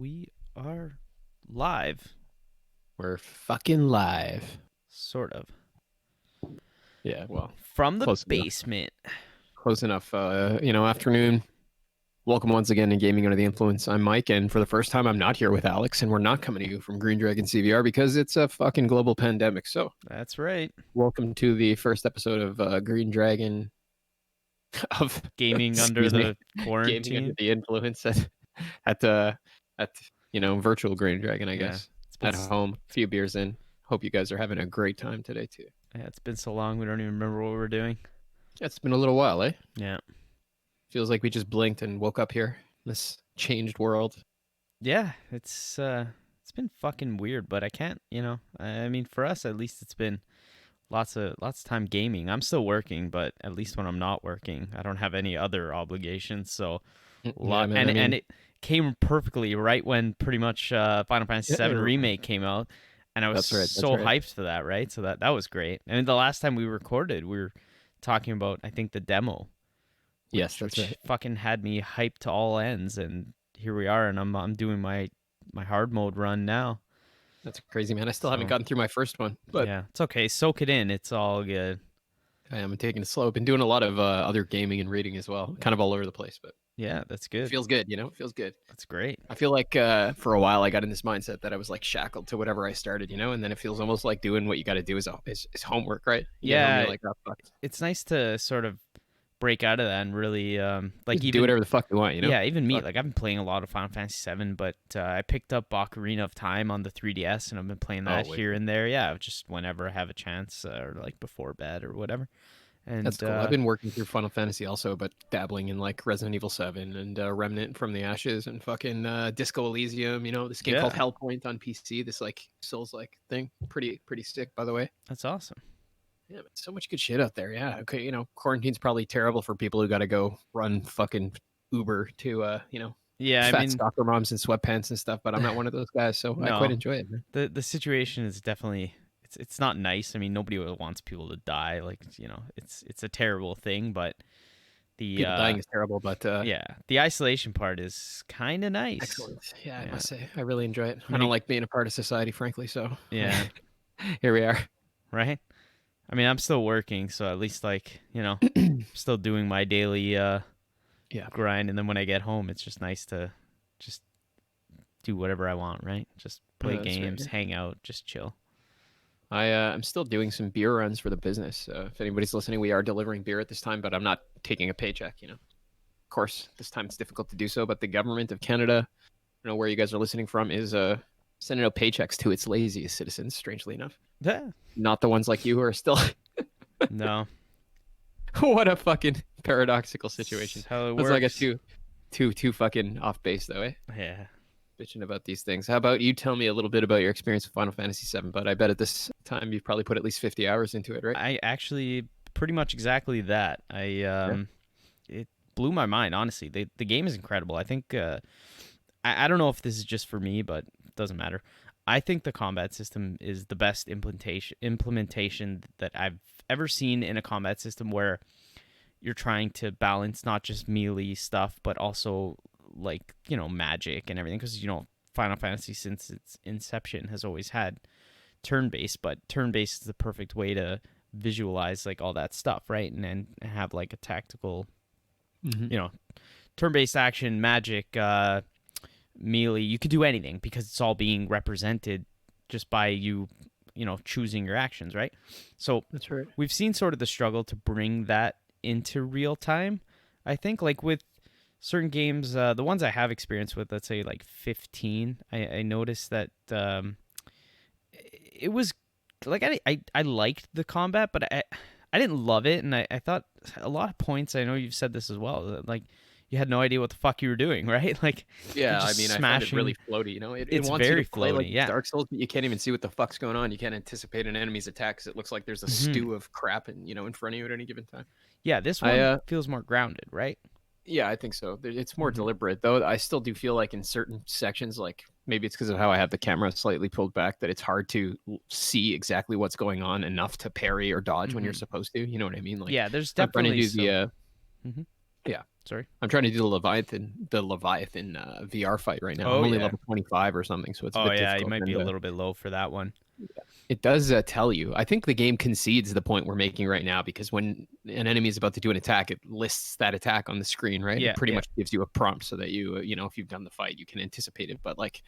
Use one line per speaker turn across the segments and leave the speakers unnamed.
We are live,
We're fucking live.
sort of.
Yeah, well,
From the
close enough.
basement.
Close enough. Afternoon. Welcome once again to Gaming Under the Influence. I'm Mike, and for the first time, I'm not here with Alex, and we're not coming to you from Green Dragon CVR because it's a fucking global pandemic. So,
That's right.
welcome to the first episode of Green Dragon of
Gaming under
excuse me,
the
Gaming Under
quarantine.
the Influence at uh, at virtual Green Dragon, I
Yeah.
guess. At home, a few beers in. Hope you guys are having a great time today too.
Yeah, it's been so long we don't even remember what we're doing.
It's been a little while, eh?
Yeah.
Feels like we just blinked and woke up here. This changed world.
Yeah, it's been fucking weird, but I can't, I mean for us at least it's been lots of time gaming. I'm still working, but at least when I'm not working, I don't have any other obligations, so
Yeah, man.
and it came perfectly right when pretty much Final Fantasy
Yeah,
VII Remake came out, and I was
that's right. That's
so
right.
hyped for that. Right, so that was great. And the last time we recorded, we were talking about I think the demo,
Yes, that's
which
right.
fucking had me hyped to all ends, and here we are, and I'm doing my hard mode run now.
That's crazy, man. I still haven't
So
gotten through my first one, but
yeah, it's okay. Soak it in. It's all good.
I am taking it slow. Been doing a lot of other gaming and reading as well, kind of all over the place, but
Yeah, that's
it
good.
feels good. It feels good.
That's great.
I feel like for a while I got in this mindset that I was like shackled to whatever I started, and then it feels almost like doing what you got to do is homework, right? You get home, you're
Yeah,
like, oh fuck,
it's nice to sort of break out of that and really like
just do
even
whatever the fuck you want,
yeah, even me,
Fuck.
like I've been playing a lot of Final Fantasy VII, but I picked up Ocarina of Time on the 3DS and I've been playing
Oh,
that here
wicked.
and there, yeah, just whenever I have a chance, or like before bed or whatever.
That's
And
cool. I've been working through Final Fantasy also, but dabbling in like Resident Evil 7 and Remnant from the Ashes and fucking Disco Elysium, this game called
yeah,
Hellpoint on PC, this like Souls-like thing. Pretty sick, by the way.
that's awesome.
Yeah, but so much good shit out there. Yeah, okay, quarantine's probably terrible for people who got to go run fucking Uber to,
Yeah, I
fat
mean,
soccer moms in sweatpants and stuff, but I'm not one of those guys, so I quite
no,
enjoy it, man.
the situation is definitely, it's not nice. I mean, nobody wants people to die, like, it's a terrible thing, but the
People dying is terrible, but
yeah, the isolation part is kind of nice.
excellent. Yeah, I
Yeah,
must say, I really enjoy it.
I
I
mean,
don't like being a part of society, frankly, so
yeah,
here we are.
right. I mean, I'm still working, so at least like, still doing my daily
Yeah,
grind, and then when I get home, it's just nice to just do whatever I want, right? Just play
that's right.
games, hang out, just chill.
I'm still doing some beer runs for the business. If anybody's listening, we are delivering beer at this time, but I'm not taking a paycheck. Of course, this time it's difficult to do so, but the government of Canada, where you guys are listening from, is sending out paychecks to its laziest citizens. Strangely enough,
Yeah.
not the ones like you who are still.
No,
What a fucking paradoxical situation.
that's how it
That's like a
works.
too fucking off base though, eh?
Yeah.
Bitching about these things. How about you tell me a little bit about your experience with Final Fantasy VII? But I bet at this time you've probably put at least 50 hours into it, right?
I actually pretty much exactly that.
Yeah.
It blew my mind, honestly. The game is incredible. I think I don't know if this is just for me, but it doesn't matter. I think the combat system is the best implementation that I've ever seen in a combat system where you're trying to balance not just melee stuff, but also like, magic and everything. Because, Final Fantasy, since its inception, has always had turn-based, but turn-based is the perfect way to visualize like all that stuff, right? And have like a tactical,
Mm-hmm.
you know, turn-based action, magic, melee. You could do anything because it's all being represented just by you, choosing your actions, right? So
That's right.
we've seen sort of the struggle to bring that into real time. I think like with certain games, the ones I have experience with, let's say like 15, I noticed that it was like I liked the combat, but I didn't love it, and I thought a lot of points. I know you've said this as well. Like you had no idea what the fuck you were doing, right? Like you're
Yeah, I
just
mean, I find it really
smashing.
floaty. It
It's
wants you to
very
play like
floaty. Yeah.
Dark Souls, but you can't even see what the fuck's going on. You can't anticipate an enemy's attack because it looks like there's a
Hmm.
stew of crap in front of you at any given time.
Yeah. This
I
one feels more grounded, right?
Yeah, I think so. It's more
Hmm.
deliberate, though. I still do feel like in certain sections, like maybe it's because of how I have the camera slightly pulled back, that it's hard to see exactly what's going on enough to parry or dodge when you're
Hmm.
supposed to. You know what I mean? Like
Yeah. There's
I'm trying to
definitely
do the
some. Hmm.
yeah.
Sorry.
I'm trying to do the Leviathan VR fight right now. I'm
Oh
only
yeah.
level 25 or something, so it's a
Oh
bit
yeah. You
difficult.
might be
And
a little bit low for that one.
it does tell you. I think the game concedes the point we're making right now because when an enemy is about to do an attack, it lists that attack on the screen, right? It
Yeah.
pretty
Yeah.
much gives you a prompt so that if you've done the fight, you can anticipate it. But like,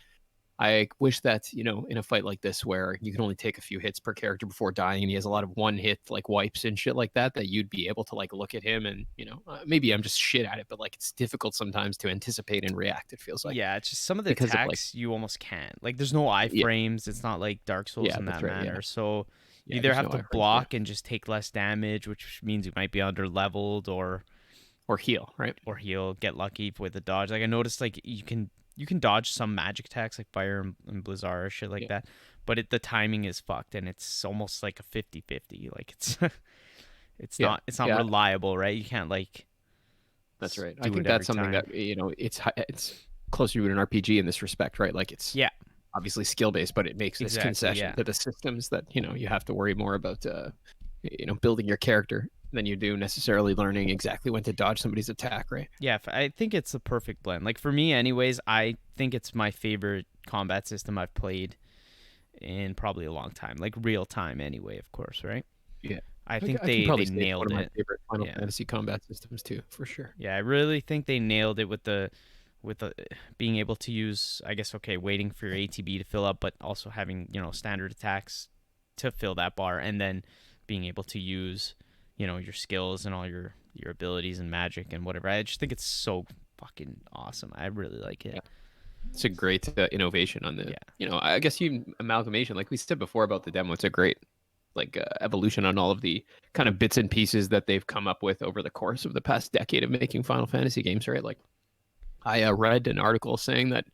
I wish that, in a fight like this where you can only take a few hits per character before dying and he has a lot of one hit like wipes and shit like that, that you'd be able to like look at him and, maybe I'm just shit at it, but like it's difficult sometimes to anticipate and react, it feels like.
Yeah, it's just some of the
Because of like,
attacks you almost can't. Like, there's no
yeah,
iframes. It's not like Dark Souls
yeah,
in
that's
that
right. Yeah.
manner. So you
Yeah.
either
There's
have
no
to
iframes. Yeah.
block and just take less damage, which means you might be under leveled,
Or heal, right?
or he'll get lucky with the dodge. Like I noticed, like you can dodge some magic attacks like fire and blizzard or shit like
Yeah.
that, but the timing is fucked and it's almost like a 50-50. Like it's
Yeah.
it's not
Yeah.
reliable, right? You can't like
That's right. I
do
think
it
that's
every
something
time.
that it's closer to an RPG in this respect, right? Like it's
Yeah,
obviously skill based, but it makes this
exactly.
concession
Yeah.
to the systems that you have to worry more about building your character than you do necessarily learning exactly when to dodge somebody's attack, right?
Yeah, I think it's a perfect blend. Like for me, anyways, I think it's my favorite combat system I've played in probably a long time. Like real time, anyway. Of course, right?
Yeah.
I
I,
think
I can
they
probably say it's one
nailed
of my
it.
favorite Final
Yeah,
Fantasy combat systems too, for sure.
yeah. I really think they nailed it with the being able to use. I guess okay, waiting for your ATB to fill up, but also having standard attacks to fill that bar, and then being able to use your skills and all your abilities and magic and whatever. I just think it's so fucking awesome. I really like it.
Yeah. It's a great innovation on the,
Yeah.
I guess you amalgamation, like we said before about the demo. It's a great like evolution on all of the kind of bits and pieces that they've come up with over the course of the past decade of making Final Fantasy games, right? Like I read an article saying that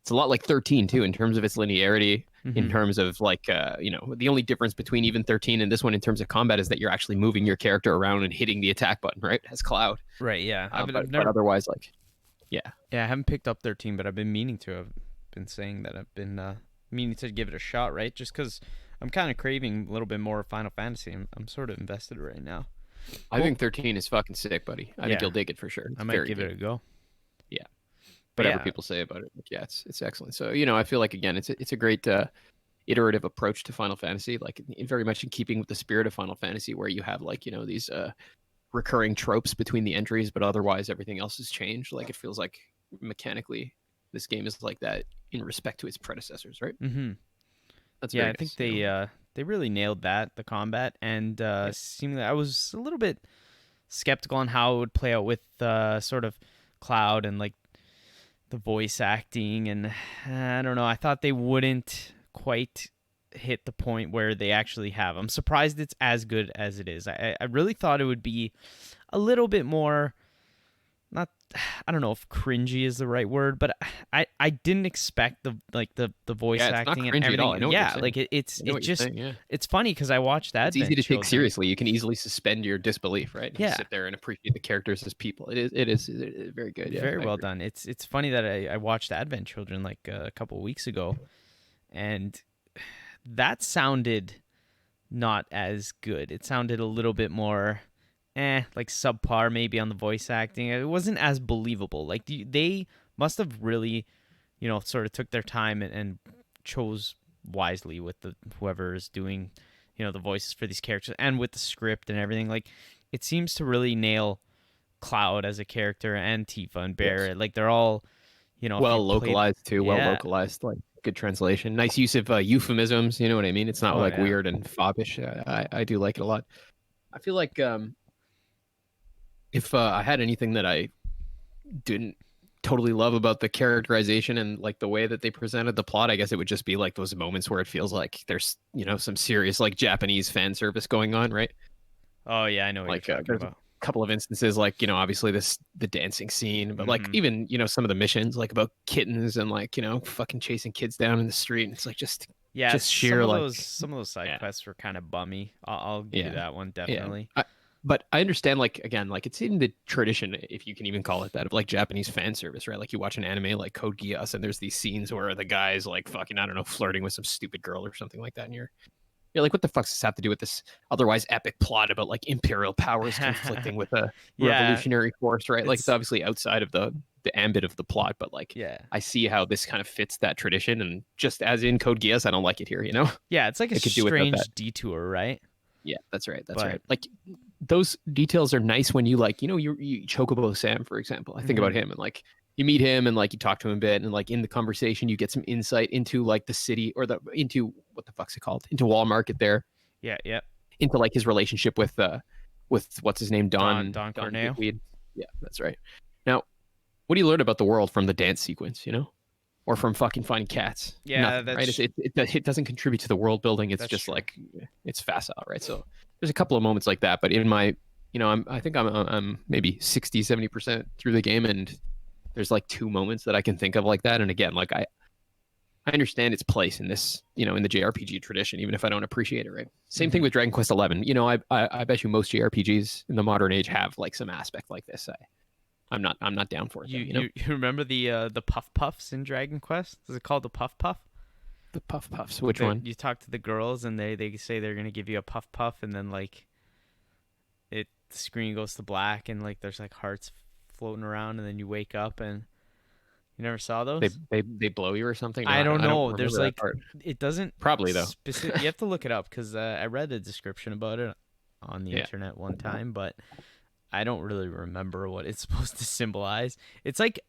it's a lot like 13 too in terms of its linearity, in
Mm-hmm.
terms of like the only difference between even 13 and this one in terms of combat is that you're actually moving your character around and hitting the attack button, right? As Cloud.
Right. Yeah.
But
I've
but
never.
otherwise, like, yeah.
Yeah, I haven't picked up 13, but I've been meaning to. I've been saying that I've been meaning to give it a shot, right? Just because I'm kind of craving a little bit more of Final Fantasy. I'm sort of invested right now.
I think 13 is fucking sick, buddy. I think
Yeah,
you'll dig it for sure.
I
It's
might
very
give it
good.
a go.
Yeah.
But
Whatever
yeah,
people say about it, like, yeah, it's excellent. So I feel like again, it's a great iterative approach to Final Fantasy, like very much in keeping with the spirit of Final Fantasy, where you have like these recurring tropes between the entries, but otherwise everything else has changed. Like it feels like mechanically, this game is like that in respect to its predecessors, right?
mm-hmm.
That's
Yeah,
very
I think
nice. You know?
they really nailed the combat, and
Yeah.
seemingly I was a little bit skeptical on how it would play out with sort of Cloud and like the voice acting, and I don't know. I thought they wouldn't quite hit the point where they actually have. I'm surprised it's as good as it is. I really thought it would be a little bit more, not, I don't know if cringy is the right word, but I didn't expect the voice
Yeah, it's not
acting and
cringy at all. I
everything.
know what you're
Yeah,
saying.
like it's
I know
it
what you're
just
saying. Yeah.
it's funny because I watched
It's easy
Advent
to take
Children.
seriously. You can easily suspend your disbelief, right? You
Yeah,
sit there and appreciate the characters as people. It is very good. Yeah,
very
I
well
agree.
done. It's funny that I watched Advent Children like a couple of weeks ago, and that sounded not as good. It sounded a little bit more like subpar maybe on the voice acting. It wasn't as believable. Like they must have really, sort of took their time and chose wisely with the whoever is doing, the voices for these characters and with the script and everything. Like it seems to really nail Cloud as a character and Tifa and
Yes.
Barrett. Like they're all, if
Well
you've played,
localized too. Well
yeah,
localized. Like good translation. Nice use of euphemisms. You know what I mean? It's not
oh
like
yeah,
weird and foppish. I do like it a lot. I feel like if I had anything that I didn't totally love about the characterization and like the way that they presented the plot, I guess it would just be like those moments where it feels like there's some serious like Japanese fan service going on, right?
oh yeah, I know what you're
Like
talking
there's a
about.
couple of instances like obviously the dancing scene, but like
Hmm.
even some of the missions like about kittens and like fucking chasing kids down in the street, and it's like
Yeah,
just sheer like
some of those side
yeah.
quests were kind of bummy. I'll give you
Yeah.
that one
Yeah.
definitely.
But I understand, like, again, like, it's in the tradition, if you can even call it that, of like Japanese fan service, right? Like, you watch an anime like Code Geass, and there's these scenes where the guy's like fucking, I don't know, flirting with some stupid girl or something like that, and you're You're like, what the fuck does this have to do with this otherwise epic plot about like imperial powers conflicting with a
Yeah,
revolutionary force, right? Like it's
it's
obviously outside of the ambit of the plot, but like
yeah.
I see how this kind of fits that tradition, and just as in Code Geass, I don't like it here. You know,
Yeah, it's like a
it could do without that.
strange detour, right?
Yeah, that's right. That's
But
right. Like those details are nice when you like, you Chocobo Sam, for example. I think
mhm.
about him and like you meet him and like you talk to him a bit and like in the conversation you get some insight into like the city or the into what the fuck's it called? Into Wall Market there,
Yeah, yeah.
into like his relationship with what's his name?
Don
Don
Corneo.
Dickweed. Yeah, that's right. Now, what do you learn about the world from the dance sequence, or from fucking finding cats?
Yeah,
Nothing, right? It doesn't contribute to the world building. It's
that's
just
true.
like it's facile, right? So there's a couple of moments like that, but in my, I think I'm maybe 60-70% through the game, and there's like two moments that I can think of like that. And again, like I understand its place in this, in the JRPG tradition, even if I don't appreciate it, right? Same thing
Mhm.
with Dragon Quest 11. I bet you most JRPGs in the modern age have like some aspect like this. I'm not down for it though.
You remember the puff puffs in Dragon Quest? Is it called the puff puff?
The puff puffs. Which one?
You talk to the girls and they say they're gonna give you a puff puff, and then like the screen goes to black, and like there's like hearts floating around, and then you wake up and you never saw
They
those.
they blow you or something? No,
I don't
I don't
know. There's
remember that
like
part.
it doesn't
Probably though.
specific. You have to look it up because I read a description about it on the
Yeah.
internet one time, but I don't really remember what it's supposed to symbolize. It's like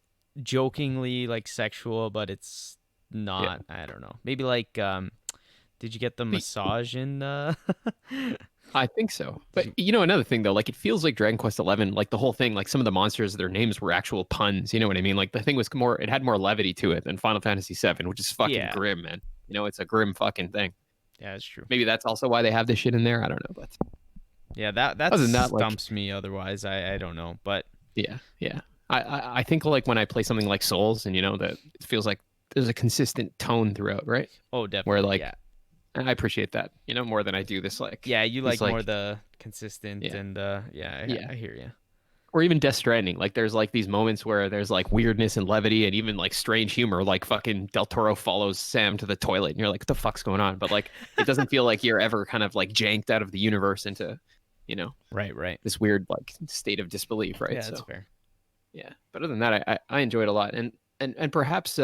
jokingly like sexual, but it's
Yeah.
not. I don't know. Maybe like did you get the
The,
massage in
I think so.
did
But
you
another thing though, like it feels like Dragon Quest 11, like the whole thing, like some of the monsters, their names were actual puns. You know what I mean? Like the thing was more, it had more levity to it than Final Fantasy 7, which is fucking
Yeah.
grim, man. It's a grim fucking thing.
Yeah, it's true.
Maybe that's also why they have this shit in there. I don't know, but
Yeah, that
other than that, like,
stumps me otherwise. I don't know, but
yeah, yeah. I think like when I play something like Souls, and that it feels like there's a consistent tone throughout, right?
oh,
Where
definitely.
like
Yeah.
I appreciate that, more than I do this like
Yeah, you
these
like more
like
the consistent
yeah,
and yeah,
yeah.
I hear you.
Or even Death Stranding. Like there's like these moments where there's like weirdness and levity and even like strange humor. Like fucking Del Toro follows Sam to the toilet, and you're like, what the fuck's going on? But like it doesn't feel like you're ever kind of like janked out of the universe into, you know,
Right, right.
this weird like state of disbelief, right?
Yeah, that's
So
fair.
yeah. But other than that, I enjoyed a lot. And perhaps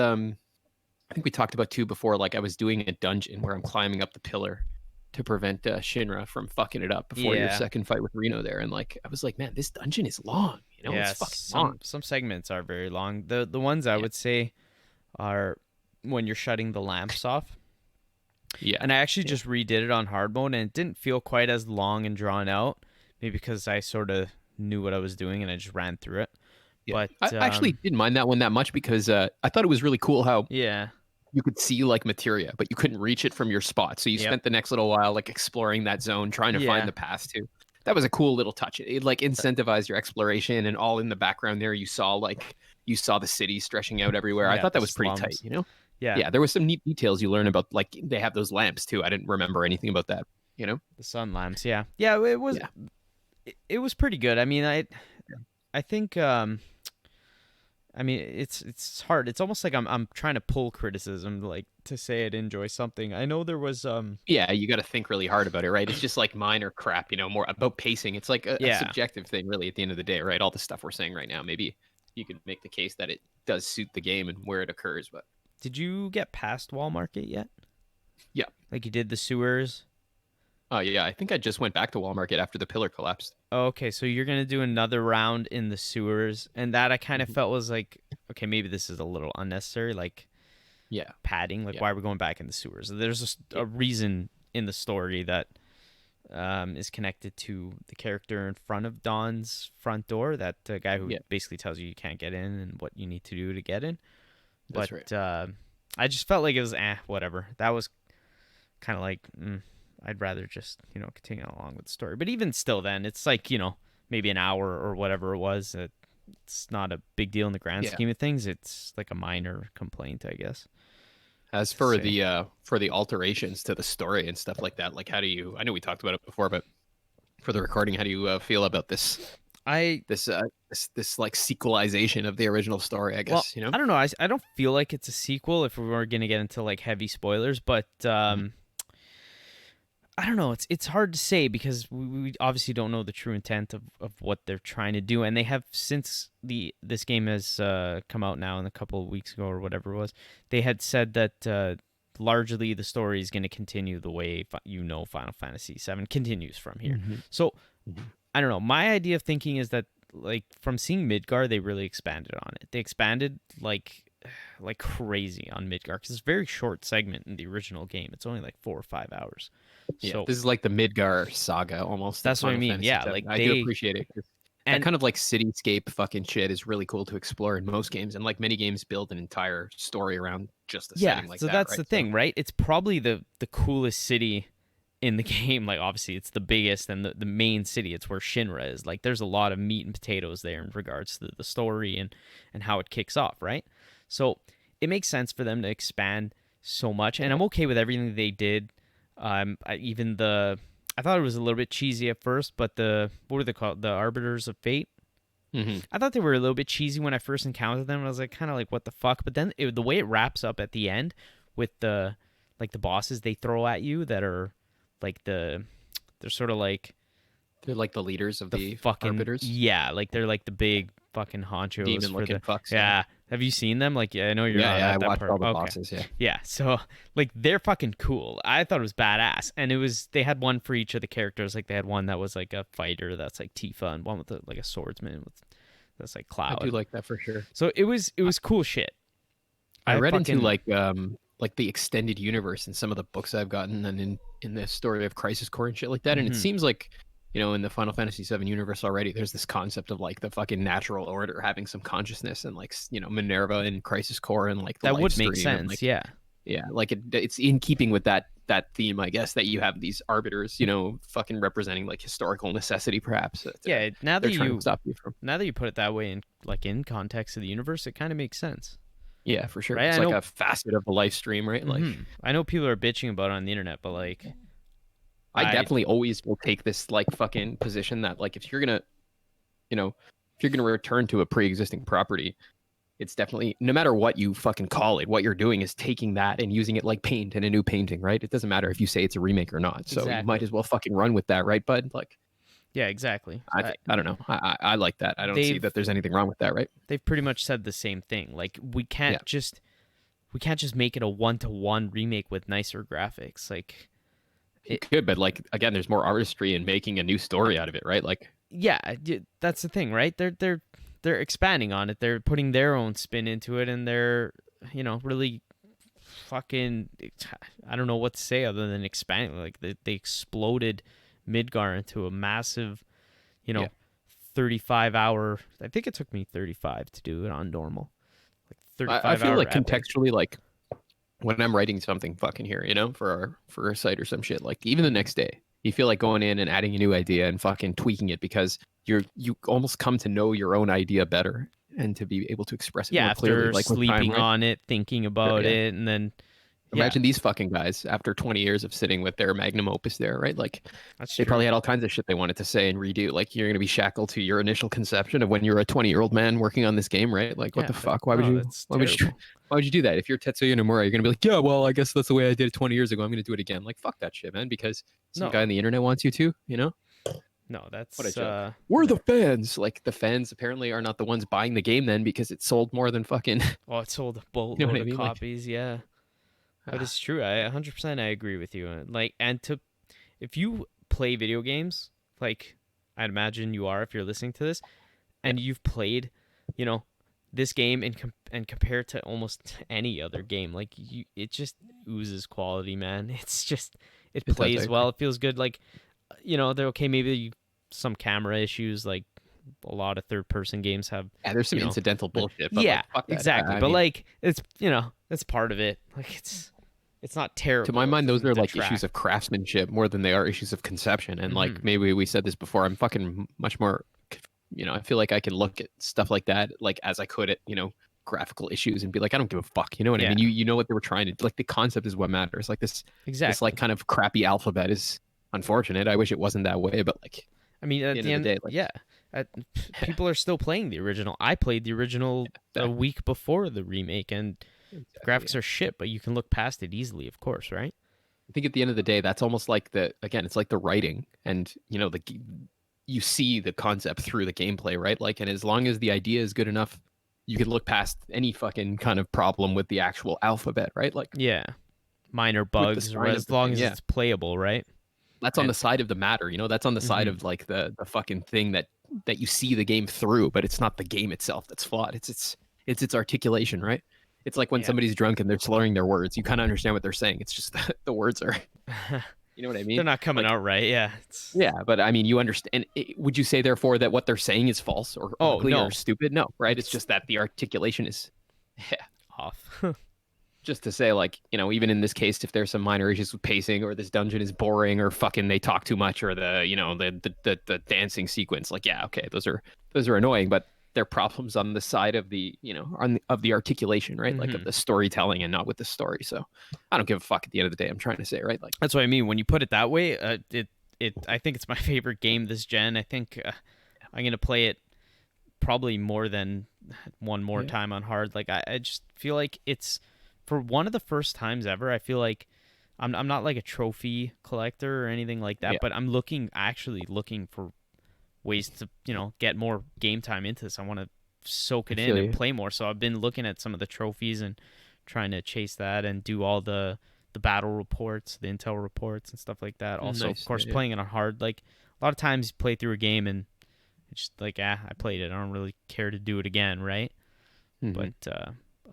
I think we talked about too before, like I was doing a dungeon where I'm climbing up the pillar to prevent Shinra from fucking it up before your
Yeah.
second fight with Reno there. And like I was like, man, this dungeon is long. It's
Yeah,
fucking long.
some segments are very long. The ones I
Yeah.
would say are when you're shutting the lamps off.
Yeah.
And I actually
Yeah.
just redid it on hard mode, and it didn't feel quite as long and drawn out. Maybe because I sort of knew what I was doing and I just ran through it.
Yeah.
But
I actually didn't mind that one that much because I thought it was really cool how
yeah.
you could see like materia, but you couldn't reach it from your spot. So you
Yep.
spent the next little while like exploring that zone, trying to
Yeah.
find the path to. That was a cool little touch. It like incentivized your exploration, and all in the background there, you saw the city stretching out everywhere. I
Yeah,
thought
the
that was pretty tight.
slums. Yeah,
Yeah, there was some neat details you learn about. Like they have those lamps too. I didn't remember anything about that.
the sun lamps. Yeah. Yeah, it was
Yeah,
it was pretty good. I mean, I think I mean, it's hard. It's almost like I'm trying to pull criticism like to say I'd enjoy something. I know there was
yeah. You got to think really hard about it, right? It's just like minor crap. More about pacing. It's like a
yeah.
subjective thing, really. At the end of the day, right? All the stuff we're saying right now, maybe you could make the case that it does suit the game and where it occurs, but
Did you get past Wall Market yet?
yeah.
Like you did the sewers?
Oh yeah, I think I just went back to Wall Market after the pillar collapsed.
Oh, okay, so you're gonna do another round in the sewers, and that I kind of
Mhm.
felt was like, okay, maybe this is a little unnecessary, like
Yeah,
padding. Like,
yeah,
why are we going back in the sewers? There's
yeah,
a reason in the story that is connected to the character in front of Dawn's front door. That guy who
yeah.
basically tells you can't get in and what you need to do to get in.
That's right.
But I just felt like it was whatever. That was kind of like I'd rather just continue along with the story. But even still, then it's like maybe an hour or whatever it was. It's not a big deal in the grand
Yeah.
scheme of things. It's like a minor complaint, I guess.
As
To
for
say.
the alterations to the story and stuff like that, like how do you? I know we talked about it before, but for the recording, how do you feel about
I
this like sequelization of the original story? I
well,
guess
I don't know. I don't feel like it's a sequel if we were gonna get into like heavy spoilers, but
Mhm.
I don't know. It's hard to say because we obviously don't know the true intent of what they're trying to do, and they have since this game has come out now in a couple of weeks ago or whatever it was. They had said that largely the story is going to continue the way Final Fantasy VII continues from here.
Mm-hmm.
So
Mm-hmm.
I don't know. My idea of thinking is that like from seeing Midgar, they really expanded on it. They expanded like crazy on Midgar because it's a very short segment in the original game. It's only like 4 or 5 hours.
Yeah,
So
this is like the Midgar saga almost in
that's what I
Final
mean.
Fantasy
Yeah,
VII.
like
I do
they
appreciate it. 'Cause that
and
kind of like cityscape fucking shit is really cool to explore in most games, and like many games build an entire story around just a
yeah.
setting like
So
that,
that's
right?
the
So
thing, right? It's probably the coolest city in the game. Like obviously it's the biggest and the main city. It's where Shinra is. Like there's a lot of meat and potatoes there in regards to the story and how it kicks off, right? So it makes sense for them to expand so much, and I'm okay with everything they did. Even I thought it was a little bit cheesy at first, but what were they called? The Arbiters of Fate.
hmm
I thought they were a little bit cheesy when I first encountered them. I was like, kind of like, what the fuck? But then the way it wraps up at the end with the bosses they throw at you that are like they're sort of like
they're like the leaders of
the
the
fucking
arbiters,
yeah, like they're like the big fucking honchos for
demon-looking
the
fucks. Yeah,
yeah. Have you seen them? Like, yeah, I know you're
yeah,
not
yeah. I
at that
watched
part.
all the
Okay,
bosses. Yeah,
yeah. So like they're fucking cool. I thought it was badass, and they had one for each of the characters. Like they had one that was like a fighter that's like Tifa, and one with like a swordsman that's like
I do
Cloud.
like that for sure.
So it was cool shit.
I
I
read into
fucking
like the extended universe in some of the books I've gotten, and in the story of Crisis Core and shit like that. And it
mhm.
seems like, in the Final Fantasy VII universe already, there's this concept of like the fucking natural order having some consciousness, and like Minerva in Crisis Core and like the
That
life
would make
stream, and
sense.
like
Yeah,
yeah, like it's in keeping with that theme, I guess, that you have these arbiters, fucking representing like historical necessity, perhaps that
yeah. Now that
they're trying to
you
stop you from.
now that you put it that way, in context of the universe, it kind of makes sense,
Yeah, for sure.
right?
It's
I
like
know.
a facet of the life stream, right? Like
I know people are bitching about it on the internet, but like
I
I
definitely always will take this like fucking position that like if you're gonna return to a pre-existing property, it's definitely, no matter what you fucking call it, what you're doing is taking that and using it like paint in a new painting, right? It doesn't matter if you say it's a remake or not. So you might
exactly.
as well fucking run with that, right, bud? Like
Yeah, exactly.
I don't know. I like that. I don't see
They've
that there's anything wrong with that, right?
they've pretty much said the same thing. Like
Yeah.
we can't just make it a 1-to-1 remake with nicer graphics. Like
You
it,
could, but like again, there's more artistry in making a new story out of it, right? Like
yeah, that's the thing, right? They're expanding on it. They're putting their own spin into it, and they're really fucking. I don't know what to say other than expanding. Like they exploded Midgar into a massive, you
yeah.
know, 35 hour. I think it took me 35 to do it on normal. Like
I
35
feel
hour
like
epic.
contextually, like when I'm writing something fucking here, for our site or some shit, like even the next day, you feel like going in and adding a new idea and fucking tweaking it because you almost come to know your own idea better and to be able to express it
Yeah,
more clearly,
after
like with time,
sleeping
right?
on it, thinking
Sure,
about
yeah.
it, and then yeah,
Imagine these fucking guys after 20 years of sitting with their magnum opus there, right? Like
that's
they
true.
probably had all kinds of shit they wanted to say and redo. Like you're gonna be shackled to your initial conception of when you were a 20-year-old man working on this game, right? Like what
Yeah,
the fuck? Why would
no,
you?
that's
Why would you?
terrible.
Why would you do that? If you're Tetsuya Nomura, you're gonna be like, yeah, well, I guess that's the way I did it 20 years ago. I'm gonna do it again. Like fuck that shit, man. Because some guy
No,
on the internet wants you to,
no,
What a
that's
joke. We're the fans. Like the fans apparently are not the ones buying the game then because it sold more than fucking.
oh, it sold a
You know what
boatload
I
of
mean? Like,
copies. Yeah, but
ah,
it's true. I 100% I agree with you. Like, and to if you play video games, like I'd imagine you are if you're listening to this,
yeah.
and you've played, you know, this game and compare it to almost any other game, like it just oozes quality, man. It's just it
It does. I
plays
agree.
well. It feels good. Like, they're okay. Maybe some camera issues, like a lot of third person games have,
Yeah, there's some
you know.
incidental bullshit, but
Yeah,
like fuck that.
exactly.
I
But
mean,
like it's part of it. Like it's not
to my
terrible. It
mind, those
doesn't
are like issues
detract.
of craftsmanship more than they are issues of conception. And
Hmm.
like maybe we said this before, I'm fucking much more, I feel like I can look at stuff like that, like as I could at, graphical issues and be like, I don't give a fuck. You know what I
Yeah,
mean? You know what they were trying to, like the concept is what matters. Like this like
exactly.
kind of crappy alphabet is unfortunate. I wish it wasn't that way, but like
I mean,
at the
at
end
the
of the
end,
day, like,
yeah, people are still playing the original. I played the original a
exactly,
week before the remake, and the
exactly.
graphics are shit, but you can look past it easily, of course, right?
I think at the end of the day, that's almost like it's like the writing, and you see the concept through the gameplay, right? Like, and as long as the idea is good enough, you can look past any fucking kind of problem with the actual alphabet, right? Like
Yeah, minor
with the
bugs, or
sign of
as
the
long
thing,
as
yeah.
it's playable, right?
That's on
And
the side of the matter, that's on the side
hmm
of like the fucking thing that you see the game through, but it's not the game itself that's flawed. It's its articulation, right? It's like when
yeah,
somebody's drunk and they're slurring their words. You kind of understand what they're saying. It's just that the words are, you know what I
they're
mean?
not coming
Like,
out right. Yeah,
yeah, but I mean, you understand. Would you say therefore that what they're saying is false or
oh
ugly or
no,
stupid? No, right? It's
it's
just that the articulation is, yeah.
off.
Just to say, like, even in this case, if there's some minor issues with pacing, or this dungeon is boring, or fucking they talk too much, or the dancing sequence, like, yeah, okay, those are annoying, but they're problems on the side of of the articulation, right? Like of
hmm
the storytelling, and not with the story. So I don't give a fuck at the end of the day. I'm trying to say, right? Like,
That's what I mean when you put it that way. It I think it's my favorite game this gen. I think I'm gonna play it probably more than one more
yeah,
time on hard. Like I just feel like it's for one of the first times ever. I feel like I'm not like a trophy collector or anything like that,
yeah,
but I'm actually looking for ways to get more game time into this. I want to soak
I
it in
feel
and
you.
play more. So I've been looking at some of the trophies and trying to chase that and do all the battle reports, the intel reports and stuff like that. Also, of
Nice, yeah,
course,
yeah.
playing it on hard. Like a lot of times, you play through a game and it's just like, I played it. I don't really care to do it again, right?
Hmm.
But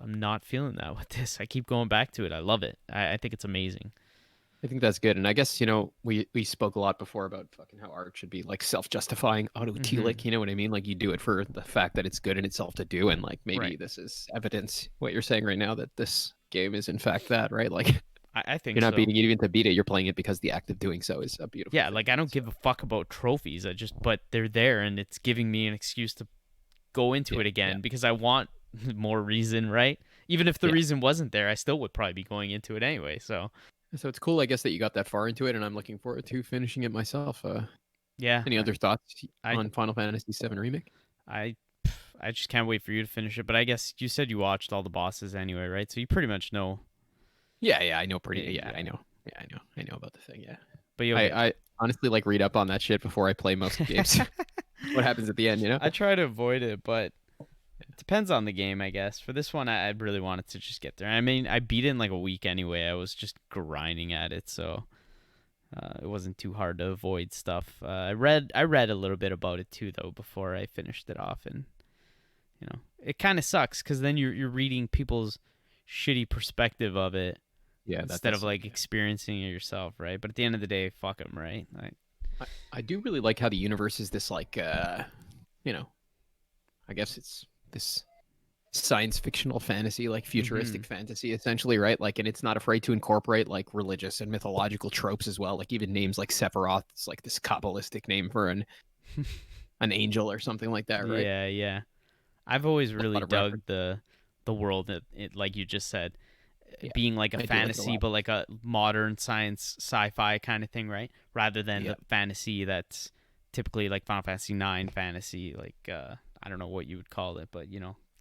I'm not feeling that with this. I keep going back to it. I love it. I think it's amazing.
I think that's good. And I guess, we spoke a lot before about fucking how art should be like self-justifying,
hmm
autotelic, you know what I mean? Like, you do it for the fact that it's good in itself to do, and like maybe
Right.
this is evidence, what you're saying right now, that this game is in fact that, right? Like,
I think
you're not
so.
beating it even to beat it, you're playing it because the act of doing so is a beautiful
Yeah,
thing,
like I
right?
don't
So
give a fuck about trophies. But they're there and it's giving me an excuse to go into
yeah,
it
yeah,
again because I want more reason, right? Even if the
yeah.
reason wasn't there, I still would probably be going into it anyway. So,
So it's cool, I guess, that you got that far into it, and I'm looking forward to finishing it myself.
yeah,
Any other thoughts
I
on Final Fantasy VII Remake?
I I just can't wait for you to finish it. But I guess you said you watched all the bosses anyway, right? So you pretty much know.
Yeah, yeah, I know pretty. Yeah, I
Yeah,
know. Yeah, I know about the thing. Yeah,
but you'll get
I honestly like read up on that shit before I play most games.
it.
What happens at the end, you know?
I try to avoid it, but it depends on the game, I guess. For this one, I really wanted to just get there. I mean, I beat it in like a week anyway. I was just grinding at it, so it wasn't too hard to avoid stuff. I read a little bit about it too, though, before I finished it off, and it kind of sucks because then you're reading people's shitty perspective of it
Yeah, that
instead
does
of
suck.
like experiencing it yourself, right? But at the end of the day, fuck them, right? Like,
I do really like how the universe is this like you know, I guess it's this science fictional fantasy, like
mm-hmm.
futuristic fantasy essentially, right? Like, and it's not afraid to incorporate like religious and mythological tropes as well. Like, even names like Sephiroth, it's like this kabbalistic name for an angel or something like that, right?
Yeah, yeah. I've always
A
really
lot of
dug
reference.
the world that like you just said,
Yeah,
being like a
I do like it a
fantasy,
lot.
but like a modern science sci-fi kind of thing, right? Rather than
Yeah.
the fantasy that's typically like Final Fantasy 9 fantasy, like I don't know what you would call it, but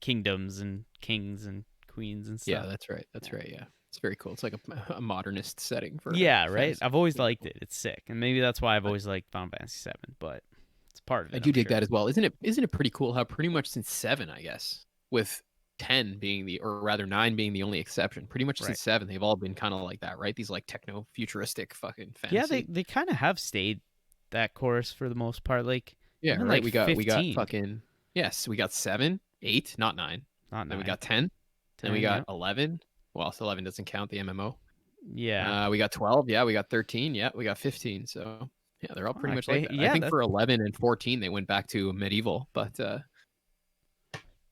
kingdoms and kings and queens and
Yeah,
stuff.
that's right. That's
Yeah.
right. Yeah. It's very cool. It's like a modernist setting for
Yeah, right.
fantasy.
I've always
Yeah.
liked it. It's sick, and maybe that's why I've always liked Final Fantasy 7. But it's part of
I
it,
do
I'm
dig
sure.
that as well. Isn't it pretty cool how pretty much since 7, I guess, with 10 being or rather 9 being the only exception, pretty much
Right.
since 7, they've all been kind of like that, right? These like techno futuristic fucking
Yeah, they
fantasy.
they kind of have stayed that course for the most part. Like
Yeah,
even
right.
like
We got
15,
fucking, yes, we got 7, 8, not 9.
not
Then we
9,
got 10. Then we
10.
got
Yeah,
11. Well, so 11 doesn't count the MMO.
yeah.
We got 12. Yeah, we got 13. Yeah, we got 15. So yeah, they're all pretty
Fuck,
much like that. I
yeah,
think
that
for 11 and 14 they went back to medieval, but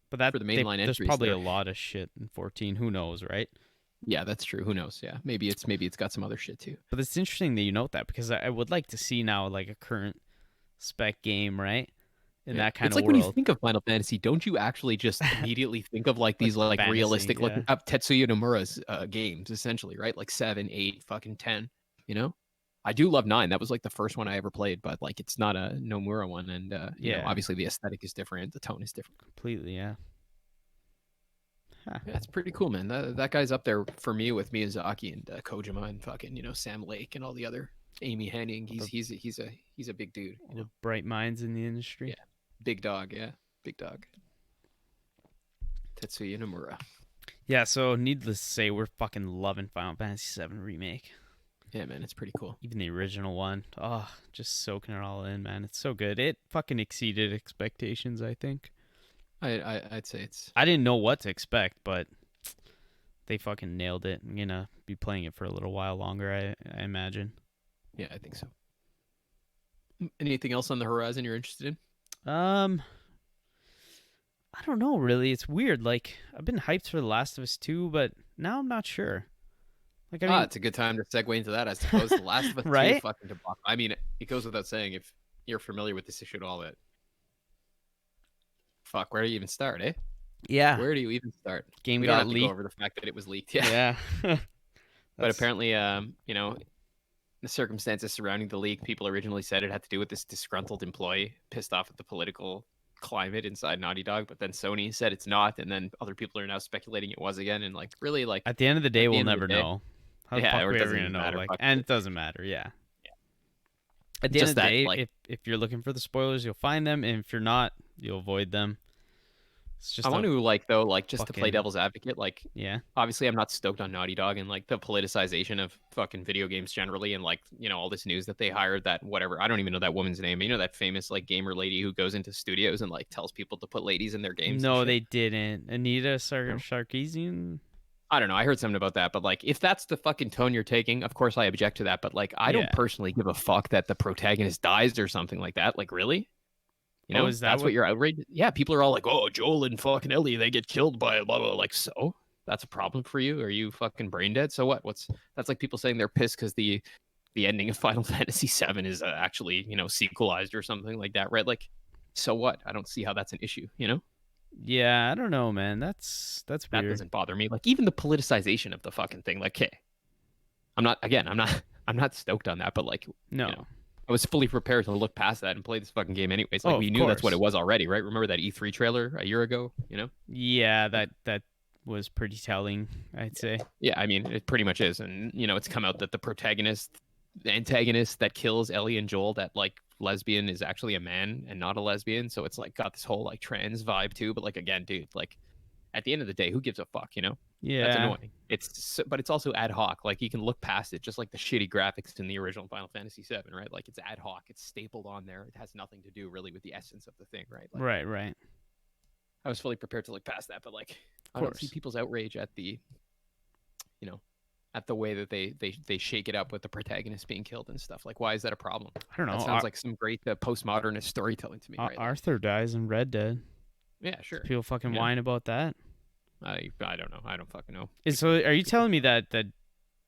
but that
for the mainline
there's
entries,
probably
they're,
a lot of shit in 14. Who knows, right?
yeah, that's true. Who knows? Yeah, maybe it's got some other shit too.
But it's interesting that you note that because I would like to see now like a current spec game, right? In
Yeah,
that kind
it's
of
like when you
world,
think of Final Fantasy, don't you actually just immediately think of like
like
these like
fantasy.
realistic
Yeah,
looking up Tetsuya Nomura's games, essentially, right? Like 7, 8, fucking 10. You know, I do love 9. That was like the first one I ever played, but like it's not a Nomura one, and
yeah,
obviously the aesthetic is different, the tone is different.
completely. Yeah. Huh.
Yeah, it's pretty cool, man. That guy's up there for me with Miyazaki and Kojima and fucking Sam Lake and all the other Amy Hennig.
All the,
He's a big dude.
all the bright minds in the
Yeah,
industry.
big dog. Yeah, big dog. Tetsuya Nomura.
Yeah, so needless to say, we're fucking loving Final Fantasy VII Remake.
Yeah, man, it's pretty cool.
Even the original one. Oh, just soaking it all in, man. It's so good. It fucking exceeded expectations, I think.
I'd say it's.
I didn't know what to expect, but they fucking nailed it. I'm gonna be playing it for a little while longer, I imagine.
Yeah, I think so. Anything else on the horizon you're interested in?
I don't know really. It's weird. Like I've been hyped for The Last of Us 2, but now I'm not sure. Like I mean,
It's a good time to segue into that, I suppose. The Last of Us 2
right?
fucking debacle. I mean, it goes without saying if you're familiar with this issue at all that fuck, where do you even start, eh?
Yeah.
Where do you even start?
Game
We don't
got
have to go
leaked.
over the fact that it was leaked. Yeah.
Yeah.
But apparently, the circumstances surrounding the leak, people originally said it had to do with this disgruntled employee pissed off at the political climate inside Naughty Dog, but then Sony said it's not, and then other people are now speculating it was again, and like really like
At the end of the day,
at the
we'll
end of the
never
day,
know. How the
yeah,
fuck
or
are
it
we ever
doesn't
gonna
even
know?
matter.
Like,
Fuck
and
it.
it doesn't matter. Yeah.
Yeah.
At the end
Just
of the
that,
day,
like,
if you're looking for the spoilers, you'll find them, and if you're not, you'll avoid them. It's just
I want to just to play
fucking
devil's advocate, like
yeah.
obviously I'm not stoked on Naughty Dog and like the politicization of fucking video games generally and like, all this news that they hired that whatever. I don't even know that woman's name. That famous like gamer lady who goes into studios and like tells people to put ladies in their games and
No,
shit.
they didn't. Anita
No?
Sarkeesian.
I don't know. I heard something about that, but like if that's the fucking tone you're taking, of course I object to that, but like I don't
Yeah.
personally give a fuck that the protagonist dies or something like that. Like really?
Oh, is that
That's what
what?
you're outraged. Yeah, people are all like, "Oh, Joel and fucking Ellie, they get killed by blah blah." Like, so that's a problem for you? Are you fucking brain dead? So what? That's like people saying they're pissed because the ending of Final Fantasy VII is actually sequelized or something like that, right? Like, so what? I don't see how that's an issue.
Yeah, I don't know, man. That's
That
weird.
doesn't bother me. Like even the politicization of the fucking thing. Like, okay, I'm not stoked on that, but like,
No.
I was fully prepared to look past that and play this fucking game anyways. Like
Oh,
we
of
knew that's what
course.
it was already, right? Remember that E3 trailer a year ago?
Yeah, that was pretty telling, I'd say.
Yeah, I mean, it pretty much is. And, it's come out that the antagonist that kills Ellie and Joel, that like lesbian is actually a man and not a lesbian. So it's like got this whole like trans vibe too. But like, again, dude, like at the end of the day, who gives a fuck,
Yeah.
That's annoying. But it's also ad hoc. Like you can look past it, just like the shitty graphics in the original Final Fantasy VII, right? Like it's ad hoc. It's stapled on there. It has nothing to do really with the essence of the thing, right? Like,
Right.
I was fully prepared to look past that, but like I
Of
don't see
course.
people's outrage at at the way that they shake it up with the protagonist being killed and stuff. Like, why is that a problem?
I don't know.
That sounds like some great postmodernist storytelling to me, right? Like,
Arthur dies in Red Dead.
yeah, sure.
People fucking
Yeah.
whine about that.
I don't know. I don't fucking know.
So are you telling me that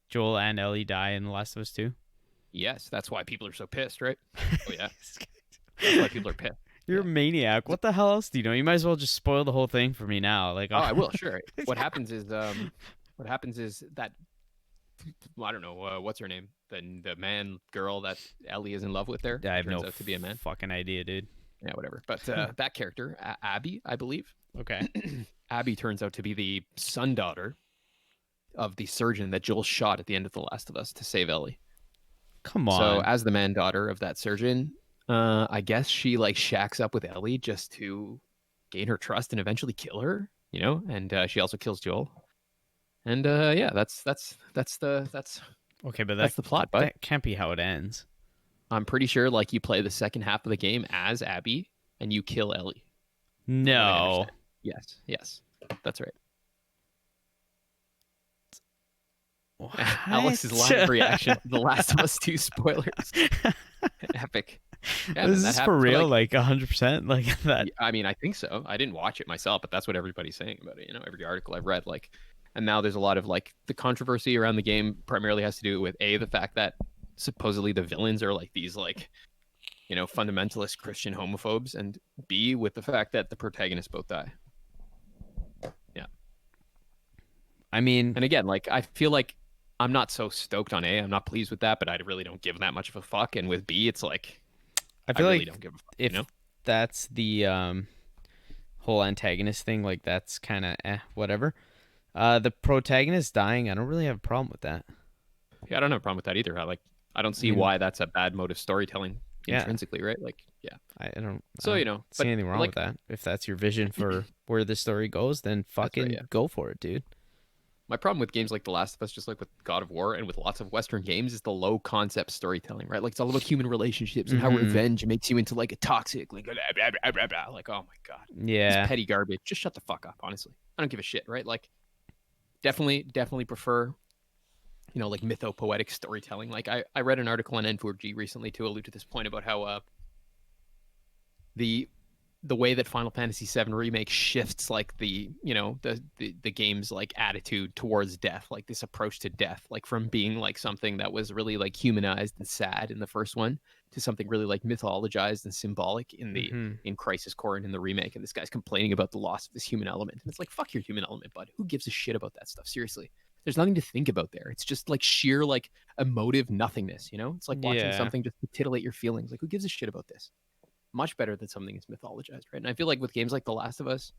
Joel and Ellie die in The Last of Us 2?
Yes, that's why people are so pissed, right? Oh yeah, that's why people are pissed.
You're a
Yeah.
maniac. What the hell else do you know? You might as well just spoil the whole thing for me now. Like,
Oh, I will. Sure. What happens is that I don't know what's her name, the man girl that Ellie is in love with there
I have
turns
no
out to be a man.
fucking idea, dude.
Yeah, whatever. But that character, Abby, I believe,
Okay.
Abby turns out to be the son daughter of the surgeon that Joel shot at the end of The Last of Us to save Ellie.
Come on.
So as the man daughter of that surgeon, I guess she like shacks up with Ellie just to gain her trust and eventually kill her, and she also kills Joel. And yeah, that's
okay, but
the plot. But
that can't be how it ends.
I'm pretty sure like you play the second half of the game as Abby and you kill Ellie. from what I
No.
understand. Yes, that's right. Alex's live reaction to The Last of Us 2 spoilers. Epic. Yeah, man,
Is
that
this for
happened
real?
like,
100%? Like that?
I mean, I think so. I didn't watch it myself, but that's what everybody's saying about it. Every article I've read, like, and now there's a lot of like the controversy around the game primarily has to do with the fact that supposedly the villains are like these like, fundamentalist Christian homophobes, and B, with the fact that the protagonists both die. Yeah.
I mean,
And again, like, I feel like I'm not so stoked on A. I'm not pleased with that, but I really don't give that much of a fuck. And with B, it's like,
I feel
really
like
don't give a fuck.
if that's the whole antagonist thing, like that's kind of whatever. The protagonist dying, I don't really have a problem with that.
Yeah, I don't have a problem with that either. I don't
I
see
mean,
why that's a bad mode of storytelling
yeah,
intrinsically, right? Like, yeah.
I
So,
don't see
but
anything wrong with
like,
that. If that's your vision for where the story goes, then
that's right,
fucking
yeah.
go for it, dude.
My problem with games like The Last of Us, just like with God of War and with lots of Western games, is the low concept storytelling, right? Like it's all about human relationships and how
Mm-hmm.
revenge makes you into like a toxic, like blah, blah, blah, blah, blah. Like, oh my god, just
Yeah.
petty garbage. Just shut the fuck up, honestly. I don't give a shit, right? Like, definitely prefer, like mythopoetic storytelling. Like I read an article on N4G recently to allude to this point about how the the way that Final Fantasy VII Remake shifts like the game's like attitude towards death, like this approach to death, like from being like something that was really like humanized and sad in the first one to something really like mythologized and symbolic
Mm-hmm.
in Crisis Core and in the remake. And this guy's complaining about the loss of this human element, and it's like fuck your human element, bud. Who gives a shit about that stuff? Seriously, there's nothing to think about there. It's just like sheer like emotive nothingness. It's like watching
Yeah.
something just to titillate your feelings. Like who gives a shit about this? Much better than something that's mythologized, right? And I feel like with games like The Last of Us,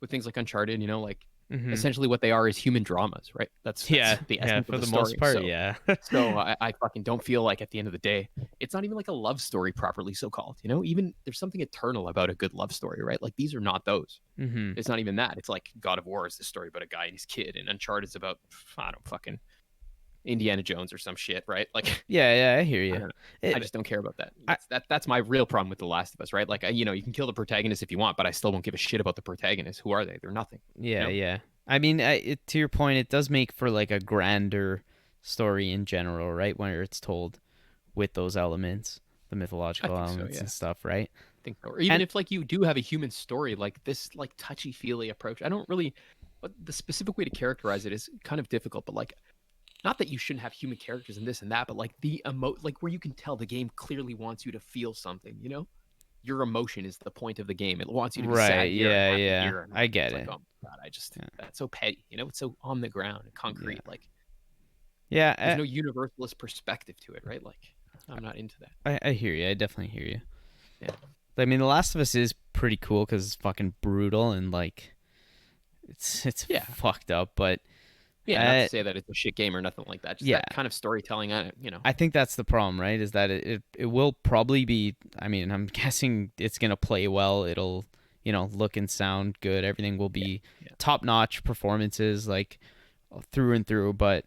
with things like Uncharted, like
Mm-hmm.
essentially what they are is human dramas, right? That's
Yeah.
the
Yeah.
essence
For
of the
the most
story.
part,
So
yeah.
so I fucking don't feel like at the end of the day, it's not even like a love story properly so called. Even there's something eternal about a good love story, right? Like these are not those.
Mm-hmm.
It's not even that. It's like God of War is the story about a guy and his kid, and Uncharted is about I don't fucking Indiana Jones or some shit, right? Like
Yeah. Yeah. I hear
I
you.
don't know. I
It.
just don't care about that.
I.
That's my real problem with The Last of Us, right? Like, you can kill the protagonist if you want, but I still won't give a shit about the protagonist. Who are they? They're nothing. You
Yeah.
know?
Yeah. I mean, to your point, it does make for like a grander story in general, right? When it's told with those elements, the
I
mythological
think so.
elements
Yeah,
and stuff, right?
I think so. Or even
And
if like you do have a human story, like this, like touchy feely approach. I don't really. But the specific way to characterize it is kind of difficult. But like, not that you shouldn't have human characters and this and that, but like like where you can tell the game clearly wants you to feel something. Your emotion is the point of the game. It wants you to be
right.
sad here and
Yeah.
happy
Yeah.
here, and
I
like
get
it's like,
it.
oh my god, I just
Yeah.
that's so petty. It's so on the ground and
Yeah.
concrete. Like there's
Yeah.
no universalist perspective to it, right? Like I'm not into that.
I hear you. I definitely hear you.
Yeah,
I mean, The Last of Us is pretty cool because it's fucking brutal and like it's
yeah,
fucked up, but
yeah. Not to
uh,
say that it's a shit game or nothing like that. Just
yeah,
that kind of storytelling on it.
I think that's the problem, right? Is that it will probably be. I mean, I'm guessing it's gonna play well. It'll look and sound good. Everything will
Yeah,
be
yeah,
top notch performances like through and through. But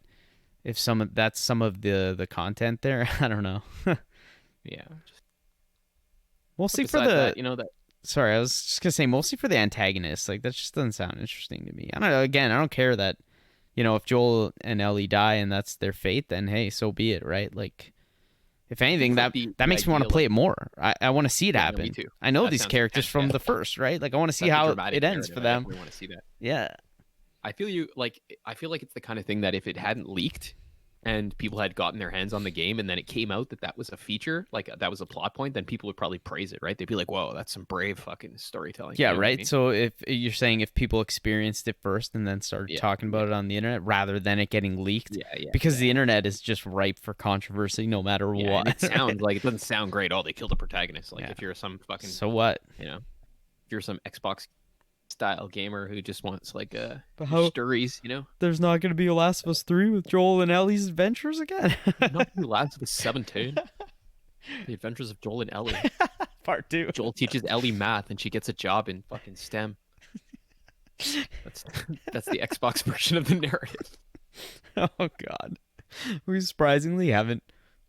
if that's some of the content there, I don't know.
yeah. But
Mostly for
besides
the
that, you know that
sorry, I was just gonna say mostly for the antagonist. Like that just doesn't sound interesting to me. I don't know. Again, I don't care that if Joel and Ellie die and that's their fate, then hey, so be it, right? Like if
I think
anything,
like
that
the
makes me want
idea,
to play
like
it more. I want to see it
yeah, no, me
happen.
too.
I know
That
these
sounds
characters
intense.
from
Yeah,
the first, right? Like I want to see
that's a
how
dramatic
it ends for
narrative. I
them.
definitely want to see that.
Yeah.
I feel like it's the kind of thing that if it hadn't leaked and people had gotten their hands on the game and then it came out that that was a feature, like that was a plot point, then people would probably praise it, right? They'd be like, "Whoa, that's some brave fucking storytelling."
Yeah,
You know what I
right.
mean?
So if you're saying if people experienced it first and then started
Yeah,
talking
yeah,
about it on the internet rather than it getting leaked,
yeah, yeah,
because
yeah,
the internet is just ripe for controversy no matter
yeah. And
what.
it sounds like it doesn't sound great. Oh, they killed a protagonist. Like
Yeah.
if you're some fucking,
So what?
if you're some Xbox style gamer who just wants like
But
your
how
stories,
there's not going to be a Last of Us 3 with Joel and Ellie's adventures again?
not the last of the 17. The Adventures of Joel and Ellie.
Part 2.
Joel teaches Ellie math and she gets a job in fucking STEM. That's that's the Xbox version of the narrative.
Oh god. We surprisingly haven't,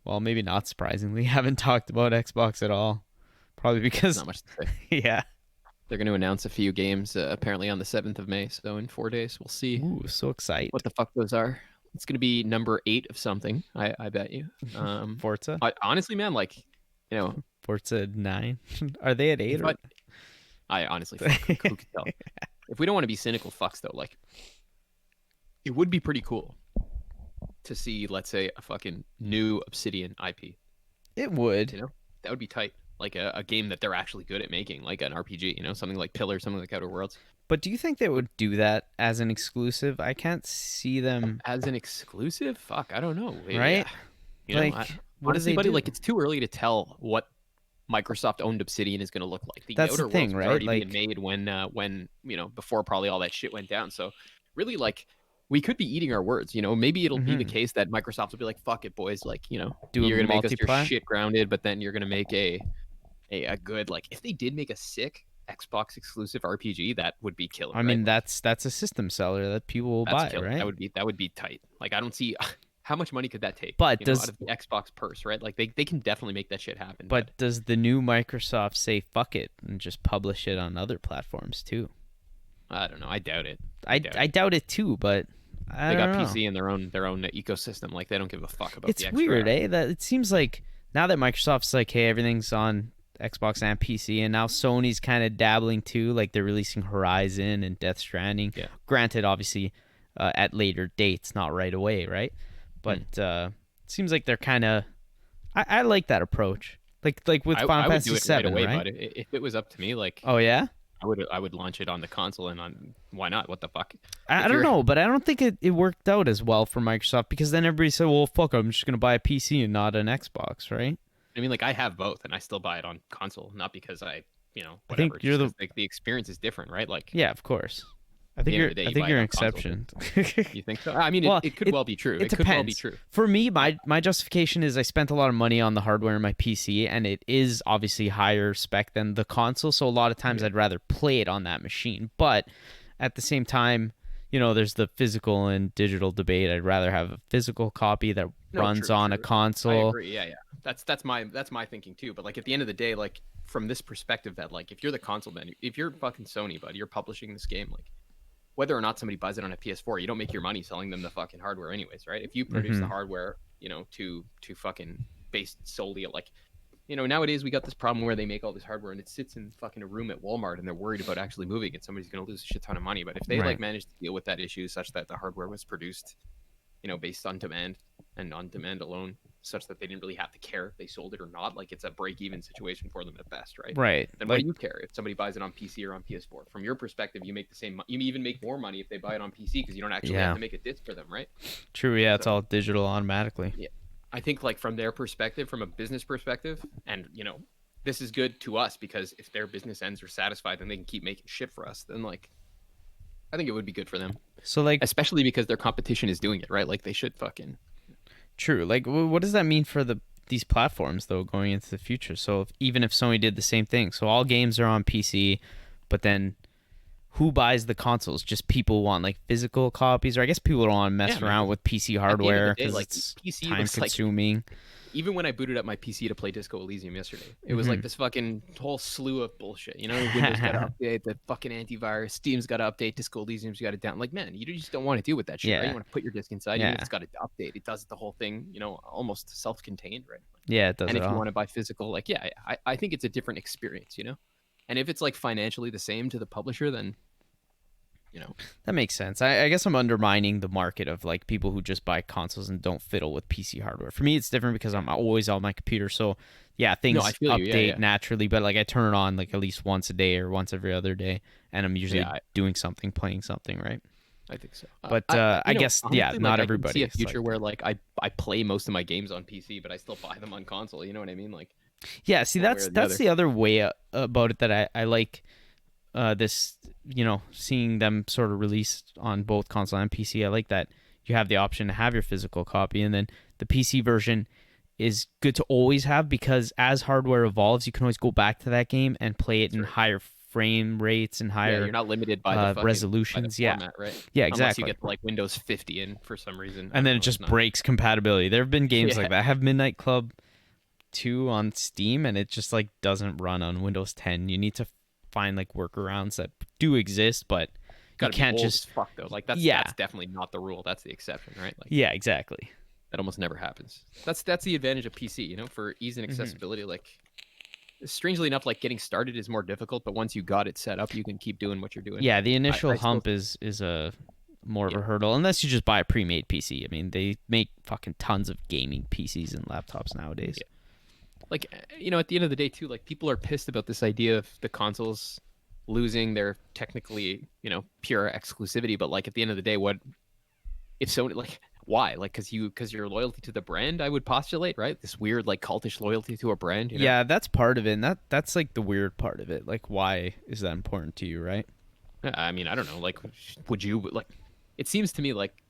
well, maybe not surprisingly, haven't talked about Xbox at all. Probably
There's
because
not much to say.
yeah.
They're going to announce a few games apparently on the 7th of May. So in 4 days, we'll see
Ooh, so excited.
what the fuck those are. It's going to be number 8 of something, I bet you.
Forza?
Honestly, man, like, you know,
Forza 9? Are they at 8 or
but I honestly, fuck, who could tell? If we don't want to be cynical fucks, though, like, it would be pretty cool to see, let's say, a fucking new Obsidian IP.
It would.
That would be tight. Like a game that they're actually good at making, like an RPG, something like Pillar, something like Outer Worlds.
But do you think they would do that as an exclusive? I can't see them.
As an exclusive? Fuck, I don't know.
Right?
Yeah.
Like, what do
Honestly,
they
buddy,
do?
like it's too early to tell what Microsoft owned Obsidian is going to look like. The
That's the
Outer Worlds
thing,
was
right?
already being
Like,
made when before probably all that shit went down. So really, like, we could be eating our words. Maybe it'll be the
mhm.
case that Microsoft will be like, "Fuck it, boys! Like,
Do a
you're going to make us your
multiplat.
shit grounded, but then you're going to make a good, like, if they did make a sick Xbox exclusive RPG, that would be killer,
I
right?
mean,
Like,
that's a system seller that people will
that's
buy,
killer.
right?
That would be tight. Like, I don't see how much money could that take,
But
out
does
of the Xbox purse, right? Like, they can definitely make that shit happen, but
but does the new Microsoft say fuck it and just publish it on other platforms too?
I don't know. I doubt it. I
I
doubt
I
it.
doubt it too, but I
They
don't
got
know.
PC in their own ecosystem. Like, they don't give a fuck about the
It's weird,
extra.
eh? That it seems like now that Microsoft's like, hey, everything's on Xbox and PC, and now Sony's kind of dabbling too. Like they're releasing Horizon and Death Stranding.
Yeah.
Granted, obviously, at later dates, not right away, right? But
Hmm.
it seems like they're kind of. I like that approach. Like with Final
I would do
Fantasy
it right
VII,
away,
right?
but if it was up to me, like,
Oh yeah.
I would launch it on the console and on why not? What the fuck?
I
If
don't
you're
know, but I don't think it worked out as well for Microsoft because then everybody said, well, fuck, I'm just going to buy a PC and not an Xbox, right?
I mean, like, I have both, and I still buy it on console, not because
I think
whatever,
you're
just
the
because the experience is different, right? Like,
yeah, of course.
at the end of the day,
I
you
think
buy it
you're an
on console.
exception.
You think so? I mean,
Well,
it could well be true.
it
It could well be
depends.
true.
For me,
Yeah.
my justification is I spent a lot of money on the hardware in my PC, and it is obviously higher spec than the console. So a lot of times
Yeah.
I'd rather play it on that machine. But at the same time, there's the physical and digital debate. I'd rather have a physical copy that
No,
runs
true,
on a
true. I
console.
agree. Yeah, yeah. That's my thinking too. But, like, at the end of the day, like, from this perspective, that, like, if you're the console man, if you're fucking Sony, buddy, you're publishing this game, like, whether or not somebody buys it on a PS4, you don't make your money selling them the fucking hardware anyways, right? If you produce the
Hmm.
hardware, to fucking based solely at, like, nowadays we got this problem where they make all this hardware and it sits in fucking a room at Walmart and they're worried about actually moving it. Somebody's going to lose a shit ton of money. But if they, like,
Right.
managed to deal with that issue such that the hardware was produced, based on demand and on demand alone, such that they didn't really have to care if they sold it or not, like, it's a break even situation for them at best, right?
Right.
Then what
Like
do you care if somebody buys it on PC or on PS4? From your perspective, you make the same. You even make more money if they buy it on PC because you don't actually have
yeah.
to make a disc for them, right?
True. Yeah, it's
So
all digital automatically.
yeah, I think, like, from their perspective, from a business perspective, and this is good to us because if their business ends are satisfied, then they can keep making shit for us. Then, like, I think it would be good for them,
So like
especially because their competition is doing it, right? Like, they should fucking.
true. Like what does that mean for these platforms though going into the future? So even if Sony did the same thing, so all games are on PC, but then who buys the consoles? Just people who want like physical copies, or I guess people don't want to
Yeah,
mess
man.
around with PC
At the end of the
hardware
day,
because
like,
it's
PC
time
looks like,
consuming.
even when I booted up my PC to play Disco Elysium yesterday, it was like
Hmm.
this fucking whole slew of bullshit. Windows got to update the fucking antivirus, Steam's got to update, Disco Elysium's got to down. Like, man, you just don't want to deal with that shit, right? You
Yeah,
want to put your disk inside, even if
yeah,
it's got to update. It does the whole thing, almost self-contained, right?
yeah. It does
And
it
if you
all.
want to buy physical, like, yeah, I think it's a different experience. And if it's, like, financially the same to the publisher, then, you know,
That makes sense. I guess I'm undermining the market of like people who just buy consoles and don't fiddle with PC hardware. For me, it's different because
yeah.
I'm always on my computer. So yeah,
No, I
things
feel you. Yeah,
update
yeah,
naturally, but like I turn it on like at least once a day or once every other day, and I'm usually
yeah.
doing something, playing something, right?
I think so.
But I guess yeah,
Honestly, like,
not
I can see
everybody
a
is like
future where,
that.
like, I play most of my games on PC, but I still buy them on console. You know what I mean? Like,
Yeah, see,
one way
that's
or the
that's
other.
the other way about it that I like. This seeing them sort of released on both console and PC. I like that you have the option to have your physical copy, and then the PC version is good to always have because as hardware evolves, you can always go back to that game and play it
That's
in
right.
higher frame rates and
Yeah,
higher
you're not limited by the
resolutions. Yeah,
format, right?
yeah,
Unless you
exactly.
get, like, Windows 50 in for some reason. I
And
don't
then it
know. It's
just
not.
breaks compatibility. There have been games
Yeah,
like that. I have Midnight Club 2 on Steam, and it just like doesn't run on Windows 10. You need to find like workarounds that do exist, but you
got to be
can't
old as
just
fuck though. Like, that's
yeah,
that's definitely not the rule. That's the exception, right? Like,
yeah, exactly.
that almost never happens. That's the advantage of PC, for ease and
Hmm.
accessibility. Like, strangely enough, like, getting started is more difficult, but once you got it set up, you can keep doing what you're doing.
Yeah, the initial
I still,
hump is a more of
yeah.
a hurdle unless you just buy a pre-made PC. I mean, they make fucking tons of gaming PCs and laptops nowadays.
Yeah. Like, at the end of the day too, like, people are pissed about this idea of the consoles losing their technically, pure exclusivity, but, like, at the end of the day, what if Sony, like, Why? Like, because your loyalty to the brand, I would postulate, right? This weird, like, cultish loyalty to a brand, you know?
Yeah, that's part of it. And that's like the weird part of it. Like, why is that important to you, right?
I mean, I don't know. Like, would you like? It seems to me like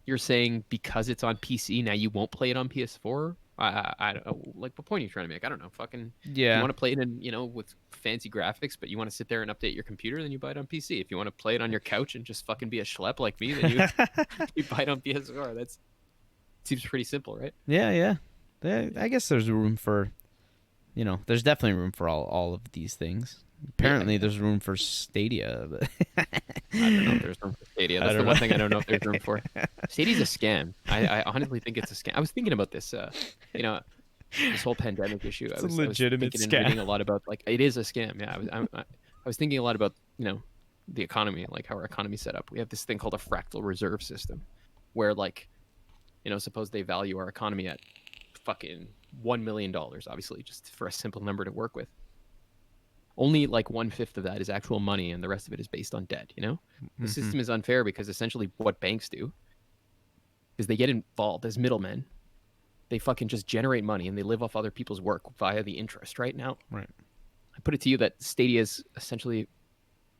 you're saying because it's on PC now you won't play it on PS4. I don't like what point are you trying to make? I don't know. Fucking, if you
Yeah.
want to play it in with fancy graphics, but you want to sit there and update your computer, then you buy it on PC. If you want to play it on your couch and just fucking be a schlep like me, then you you buy it on PS4. That's seems pretty simple, right?
Yeah, yeah. I guess there's room for, there's definitely room for all of these things.
Yeah,
Apparently, there's room for Stadia, but
I don't know if there's room for Stadia.
I
That's the
don't know.
one thing I don't know if there's room for. Stadia's a scam. I honestly think it's a scam. I was thinking about this, you know, this whole pandemic issue.
It's
I
a
was
legitimate
thinking and reading a
scam.
lot about like it is a scam. Yeah, I was thinking a lot about the economy, like how our economy's set up. We have this thing called a fractal reserve system, where like suppose they value our economy at fucking $1 million, obviously, just for a simple number to work with. Only like 1/5 of that is actual money, and the rest of it is based on debt. The
Hmm.
system is unfair because essentially what banks do is they get involved as middlemen. They fucking just generate money and they live off other people's work via the interest. Right now,
Right.
I put it to you that Stadia is essentially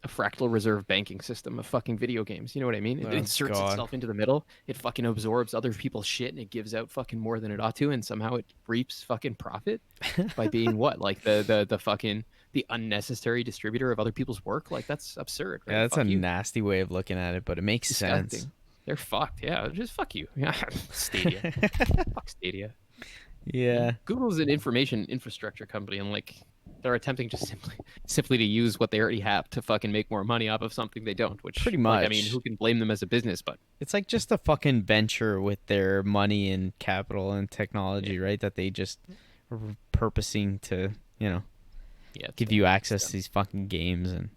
a fractal reserve banking system of fucking video games. You know what I mean? It
Oh
inserts
God.
itself into the middle. It fucking absorbs other people's shit and it gives out fucking more than it ought to, and somehow it reaps fucking profit by being what? Like the fucking the unnecessary distributor of other people's work? Like that's absurd,
Yeah,
right?
that's a
Fuck you.
nasty way of looking at it, but it makes sense.
Disgusting. They're fucked. Yeah, just fuck you. Yeah. Stadia. Fuck Stadia.
Yeah.
Google's an information infrastructure company, and like they're attempting just simply to use what they already have to fucking make more money off of something they don't. Which,
Pretty
like, I mean,
much.
who can blame them as a business? But
It's like just a fucking venture with their money and capital and
yeah,
technology, right? That they just are purposing to,
yeah, it's
give
dumb.
you
It's
access to
dumb.
these fucking games and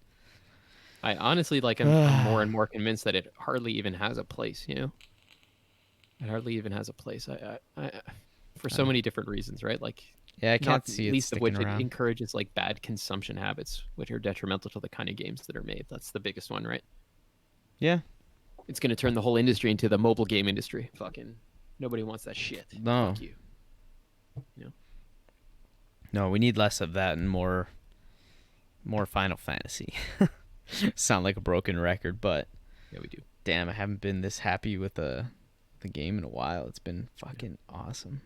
I honestly like. I'm more and more convinced that it hardly even has a place. It hardly even has a place. For so many different reasons, right? Like,
yeah, I
not
can't see it
least of
sticking
which it
around.
encourages like bad consumption habits, which are detrimental to the kind of games that are made. That's the biggest one, right?
Yeah.
It's going to turn the whole industry into the mobile game industry. Fucking nobody wants that shit.
No.
Fuck you. You know?
No, we need less of that and more Final Fantasy. Sound like a broken record, but
Yeah, we do.
damn, I haven't been this happy with the game in a while. It's been
Yeah.
fucking awesome.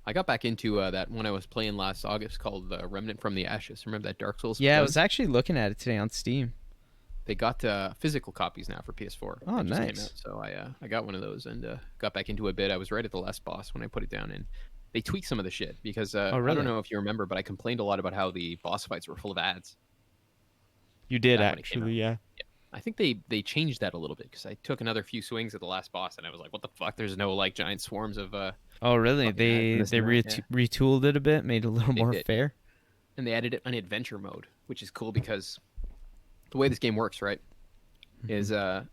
I got back into that one I was playing last August called Remnant from the Ashes. Remember that Dark Souls
Yeah, I was
clone?
actually looking at it today on Steam.
They got physical copies now for PS4.
Oh,
They just came
nice.
out, so I got one of those and got back into a bit. I was right at the last boss when I put it down, and they tweaked some of the shit because
Oh,
I don't
really?
know if you remember, but I complained a lot about how the boss fights were full of ads
You did
back when it came out.
actually, yeah.
I think they changed that a little bit because I took another few swings at the last boss and I was like, what the fuck? There's no like giant swarms of
Oh, really?
fucking ads in
They
this
they
now. Yeah,
retooled it a bit, made it a little
they
more
did.
fair.
And they added it an adventure mode, which is cool because the way this game works, right, is a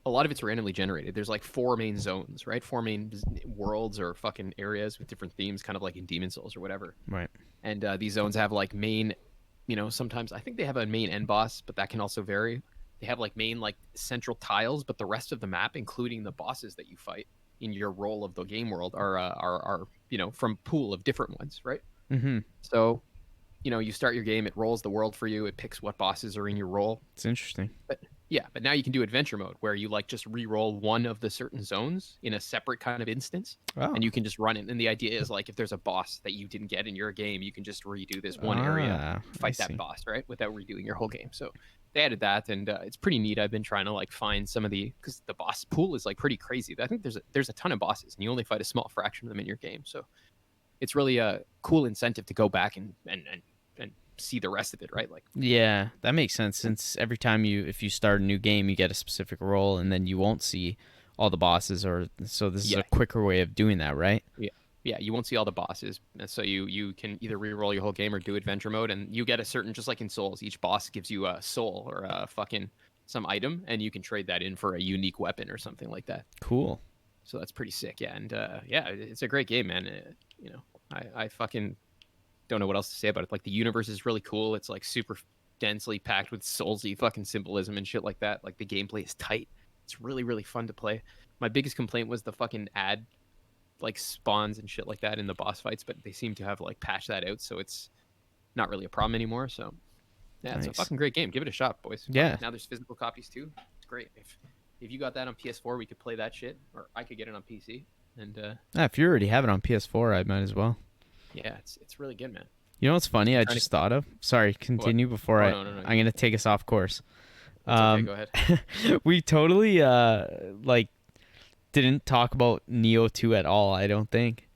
lot of it's randomly generated. There's like four main zones, right? Four main worlds or fucking areas with different themes, kind of like in Demon Souls or whatever.
Right.
And these zones have like main, sometimes I think they have a main end boss, but that can also vary. They have like main like central tiles, but the rest of the map, including the bosses that you fight in your role of the game world, are from pool of different ones, right?
Mm-hmm.
So you start your game, it rolls the world for you, it picks what bosses are in your role.
It's interesting.
But yeah, but now you can do adventure mode where you like just re-roll one of the certain zones in a separate kind of instance,
Oh.
and you can just run it. And the idea is like if there's a boss that you didn't get in your game, you can just redo this one area,
I
fight that
see.
boss, right, without redoing your whole game. So they added that, and it's pretty neat. I've been trying to like find some of because the boss pool is like pretty crazy. I think there's a ton of bosses, and you only fight a small fraction of them in your game. So it's really a cool incentive to go back and see the rest of it, right? Like,
Yeah, that makes sense since every time if you start a new game, you get a specific role and then you won't see all the bosses so this is
yeah,
a quicker way of doing that, right?
yeah, you won't see all the bosses, and so you can either re-roll your whole game or do adventure mode, and you get a certain, just like in Souls, each boss gives you a soul or a fucking some item, and you can trade that in for a unique weapon or something like that.
Cool.
So that's pretty sick, yeah. And yeah, it's a great game, man. I fucking don't know what else to say about it. Like the universe is really cool. It's like super densely packed with soulsy fucking symbolism and shit like that. Like the gameplay is tight. It's really really fun to play. My biggest complaint was the fucking ad like spawns and shit like that in the boss fights, but they seem to have like patched that out, so it's not really a problem anymore. So yeah, it's a
Nice.
fucking great game. Give it a shot, boys. Fuck,
Yeah.
now there's physical copies too. It's great. If you got that on PS4, we could play that shit, or I could get it on PC. And
If you already have it on PS4, I might as well.
yeah, it's really good, man.
You know what's funny?
I'm
I
trying
just
to
thought of. Sorry,
what?
continue before
Oh no.
I'm gonna take us off course.
It's okay. Go ahead.
We totally like didn't talk about Neo 2 at all. I don't think.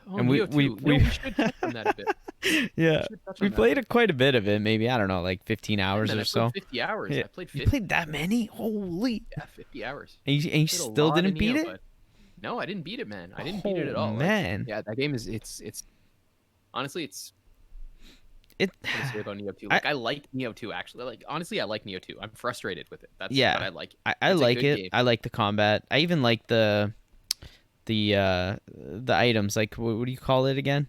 Oh,
And
Neo 2.
we
We should touch on that a bit.
yeah,
We should touch
we
on that a
played
bit.
quite a bit of it. Maybe I don't know, like 15
Yeah,
hours
man,
or
I played
so.
50 hours.
Yeah,
I played
you
50.
played that many? Holy!
Yeah, 50 hours.
And you
Played a
still
lot of
didn't beat
Neo,
it?
but no, I didn't beat it, man. I didn't beat it
Oh
at all. Like,
man,
yeah, that game is it's honestly it's
it.
what to say about Neo 2.
I
Like I like Neo 2 actually. Like honestly, I like Neo 2. I'm frustrated with it. But
yeah,
I like it.
I
It's a
like
good
it.
game.
I like the combat. I even like the items. Like what do you call it again?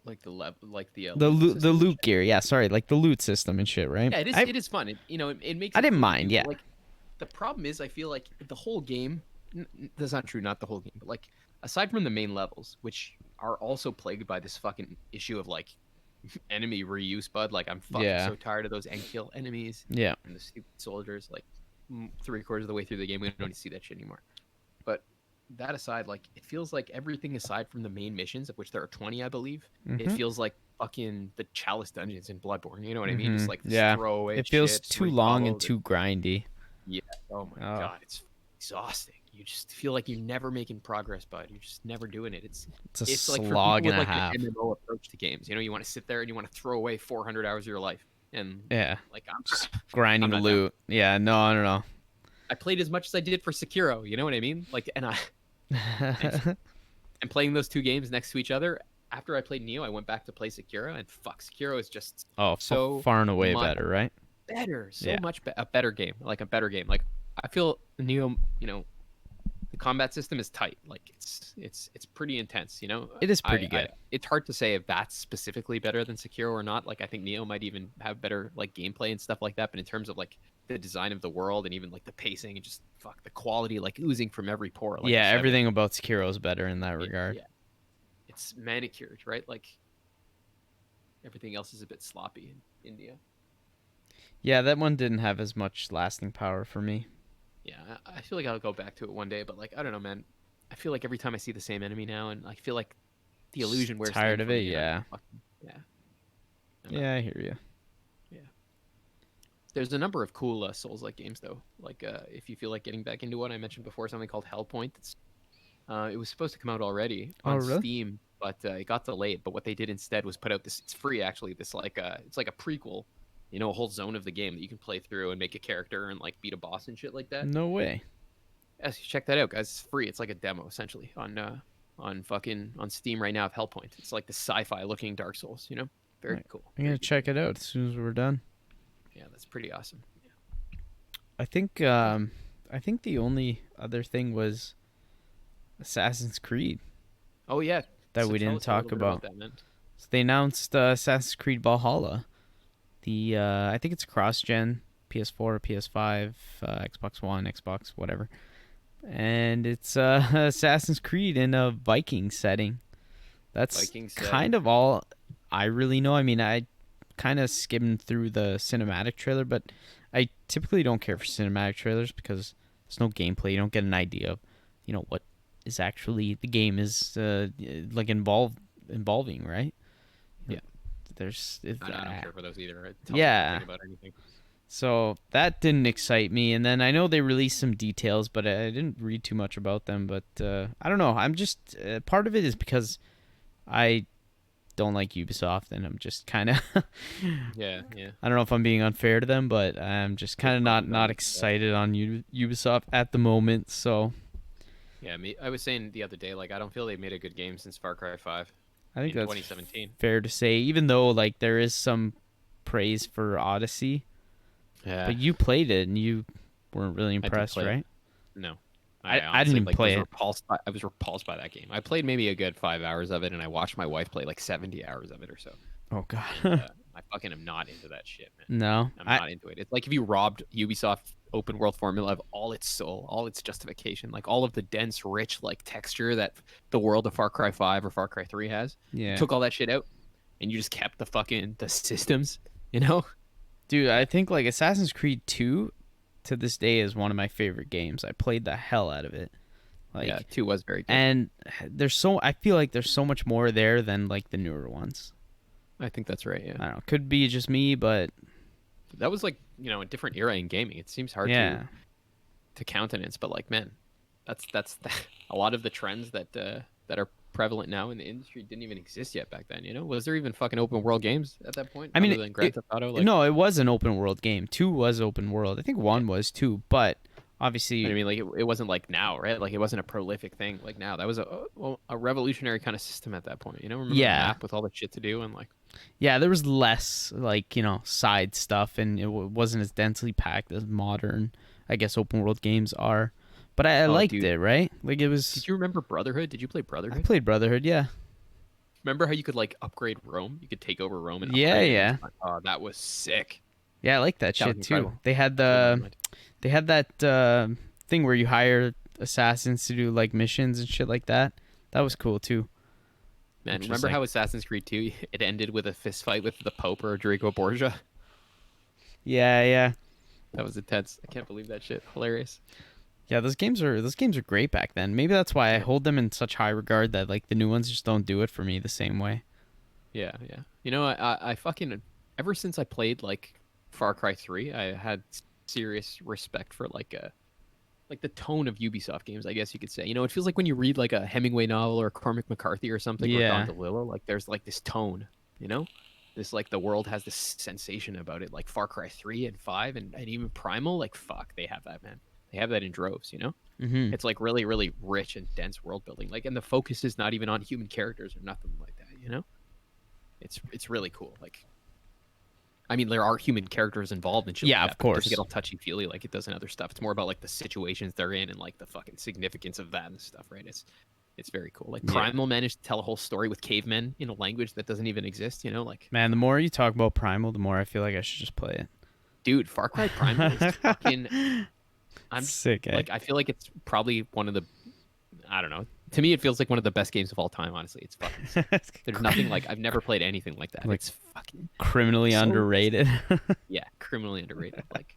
Like the level, like the
The
loot
loot, the
system and
loot
shit.
gear. Yeah, sorry, like the loot system and shit, right?
Yeah, it is.
I
It is fun. It makes
I
it
didn't
cool to
mind.
do.
Yeah,
But like the problem is, I feel like the whole game. That's not true. Not the whole game, but like aside from the main levels, which are also plagued by this fucking issue of like enemy reuse, bud. Like I'm fucking
yeah,
so tired of those end kill enemies
yeah.
and the stupid soldiers. Like 3/4 of the way through the game, we don't even see that shit anymore. But that aside, like it feels like everything aside from the main missions, of which there are 20, I believe, it
Mhm.
feels like fucking the Chalice dungeons in Bloodborne. You know what I mean? Just
Mhm.
like this
Yeah.
throwaway
It feels
shit. Just where
too
you
long and
follow the
too grindy.
yeah. Oh my
Oh,
god, it's exhausting. You just feel like you're never making progress, bud. You're just never doing it.
it's a
It's like for people
slog
with
and a
like an
half.
MMO approach to games. You know, you want to sit there and you want to throw away 400 hours of your life, and
Yeah.
like
Just
I'm
grinding
not down.
loot. Yeah. No. No.
I played as much as I did for Sekiro. You know what I mean? Like, and
No.
and playing those two games next to each other. After I played Neo, I went back to play Sekiro, and fuck, Sekiro is just
Oh,
so
far and away
much
better, right?
better, so
Yeah.
much a better game, like a better game. Like I feel Neo, the combat system is tight. Like it's pretty intense.
It is pretty good.
It's hard to say if that's specifically better than Sekiro or not. Like I think Neo might even have better like gameplay and stuff like that. But in terms of like the design of the world and even like the pacing and just fuck the quality like oozing from every pore. Like you
Yeah.
said,
Everything about Sekiro is better in that
yeah,
regard.
yeah, it's manicured, right? Like everything else is a bit sloppy in India.
Yeah, that one didn't have as much lasting power for me.
Yeah, I feel like I'll go back to it one day, but like I don't know, man. I feel like every time I see the same enemy now, and I feel like the
Just
illusion wears
tired
thin
of
for
it.
me, and
Yeah.
yeah,
Yeah, I hear you.
yeah. There's a number of cool Souls-like games though. Like if you feel like getting back into one, I mentioned before something called Hellpoint. It was supposed to come out already
Oh,
on
really?
Steam, but it got delayed. But what they did instead was put out this. It's free actually. This like it's like a prequel. A whole zone of the game that you can play through and make a character and like beat a boss and shit like that.
No way.
Yes, check that out, guys. It's free. It's like a demo essentially on Steam right now of Hellpoint. It's like the sci-fi looking Dark Souls. Very
Right.
cool.
I'm
Very
gonna
good
check
game.
it out as soon as we're done.
Yeah, that's pretty awesome. Yeah.
I think the only other thing was Assassin's Creed
Oh yeah.
that
So
we
tell
didn't
us a little
talk
bit
about.
that, man.
So they announced Assassin's Creed Valhalla. The I think it's cross-gen, PS4, PS5, Xbox One, Xbox, whatever. And it's Assassin's Creed in a Viking setting. That's
Viking
kind
setting.
of all I really know. I mean, I kind of skimmed through the cinematic trailer, but I typically don't care for cinematic trailers because there's no gameplay. You don't get an idea of, what is actually the game is like involving, right?
Yeah.
There's
I don't care for those either. It tells me
yeah.
nothing about anything.
So that didn't excite me. And then I know they released some details, but I didn't read too much about them. But I don't know. I'm just part of it is because I don't like Ubisoft, and I'm just kind of
Yeah, yeah.
I don't know if I'm being unfair to them, but I'm just kind of not excited on Ubisoft at the moment. So
Yeah, I was saying the other day, like I don't feel they've made a good game since Far Cry 5
I think
in
that's
2017.
fair to say. Even though like there is some praise for Odyssey,
Yeah,
but you played it and you weren't really
I did
impressed,
play it.
right?
No,
I
I
didn't
honestly
even
like
play
was
it.
repulsed. I was repulsed by that game. I played maybe a good 5 hours of it, and I watched my wife play like 70 hours of it or so.
Oh God.
And, I fucking am not into that shit, man.
No,
I'm not into it. It's like if you robbed Ubisoft open world formula of all its soul, all its justification, like all of the dense, rich like texture that the world of Far Cry 5 or Far Cry 3 has. You
yeah,
took all that shit out and you just kept the systems, you know?
dude. I think like Assassin's Creed 2 to this day is one of my favorite games. I played the hell out of it.
Yeah,
Like,
2 was very good.
and I feel like there's so much more there than like the newer ones.
I think that's right, yeah.
I don't know. Could be just me, but
That was like, a different era in gaming. It seems hard
yeah.
to countenance, but like, man, that's a lot of the trends that are prevalent now in the industry didn't even exist yet back then. Was there even fucking open world games at that point
I
other
mean,
than Grand Theft Auto? Like,
no, it was an open world game. 2 was open world. I think 1 was too, but
I
obviously,
mean, like it wasn't like now, right? Like it wasn't a prolific thing like now. That was a revolutionary kind of system at that point. Remember the
yeah,
map with all the shit to do and like.
yeah, there was less like side stuff, and it wasn't as densely packed as modern, I guess, open world games are. But I
Oh,
liked
dude,
it, right? Like it was.
did you remember Brotherhood? Did you play
I
Brotherhood?
played Brotherhood, yeah,
Remember how you could like upgrade Rome? You could take over Rome and
yeah,
upgrade it.
yeah,
Oh, that was sick.
yeah. I like that
That was
shit too.
incredible.
They had
That blew my mind.
that thing where you hire assassins to do like missions and shit like that. That was cool too.
Man,
Which was
remember
like,
how Assassin's Creed 2 it ended with a fist fight with the Pope or Rodrigo Borgia?
yeah, yeah.
That was intense. I can't believe that shit. Hilarious.
Yeah, those games are great back then. Maybe that's why I
Yeah,
hold them in such high regard that like the new ones just don't do it for me the same way.
yeah, yeah. I fucking ever since I played like Far Cry 3, I had serious respect for like the tone of Ubisoft games, I guess you could say. It feels like when you read like a Hemingway novel or a Cormac McCarthy or something or Don
Yeah.
DeLillo, like there's like this tone, you know? This like the world has this sensation about it, like Far Cry 3 and 5 and even Primal, like fuck, they have that, man. They have that in droves.
Mhm.
It's like really, really rich and dense world building. Like and the focus is not even on human characters or nothing like that. It's really cool. Like I mean, there are human characters involved in shit
Yeah,
like
of
that, but it doesn't
course.
get all touchy feely like it does in other stuff. It's more about like the situations they're in and like the fucking significance of that and stuff, right? It's very cool. Like
Yeah.
Primal managed to tell a whole story with cavemen in a language that doesn't even exist. Like
Man, the more you talk about Primal, the more I feel like I should just play
dude, Far Cry Primal is fucking.
it.
I'm
Sick, eh?
like I feel like it's probably one of the. I don't know. To me, it feels like one of the best games of all time. Honestly, it's fucking. There's nothing like I've never played anything like that.
Like,
It's fucking
criminally
so
underrated.
yeah, criminally underrated. Like,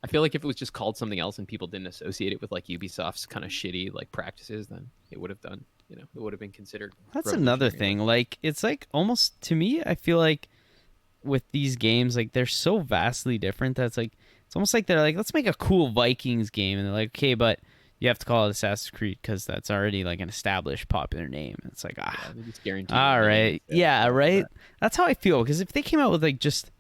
I feel like if it was just called something else and people didn't associate it with like Ubisoft's kind of shitty like practices, then it would have done. It would have been considered.
That's another
revolutionary.
thing. Like it's like almost to me, I feel like with these games, like they're so vastly different that it's almost like they're like, let's make a cool Vikings game, and they're like, okay, but you have to call it Assassin's Creed because that's already like an established popular name. And it's like,
Yeah, they just guaranteed.
all right, yeah, right.
That.
That's how I feel because if they came out with like just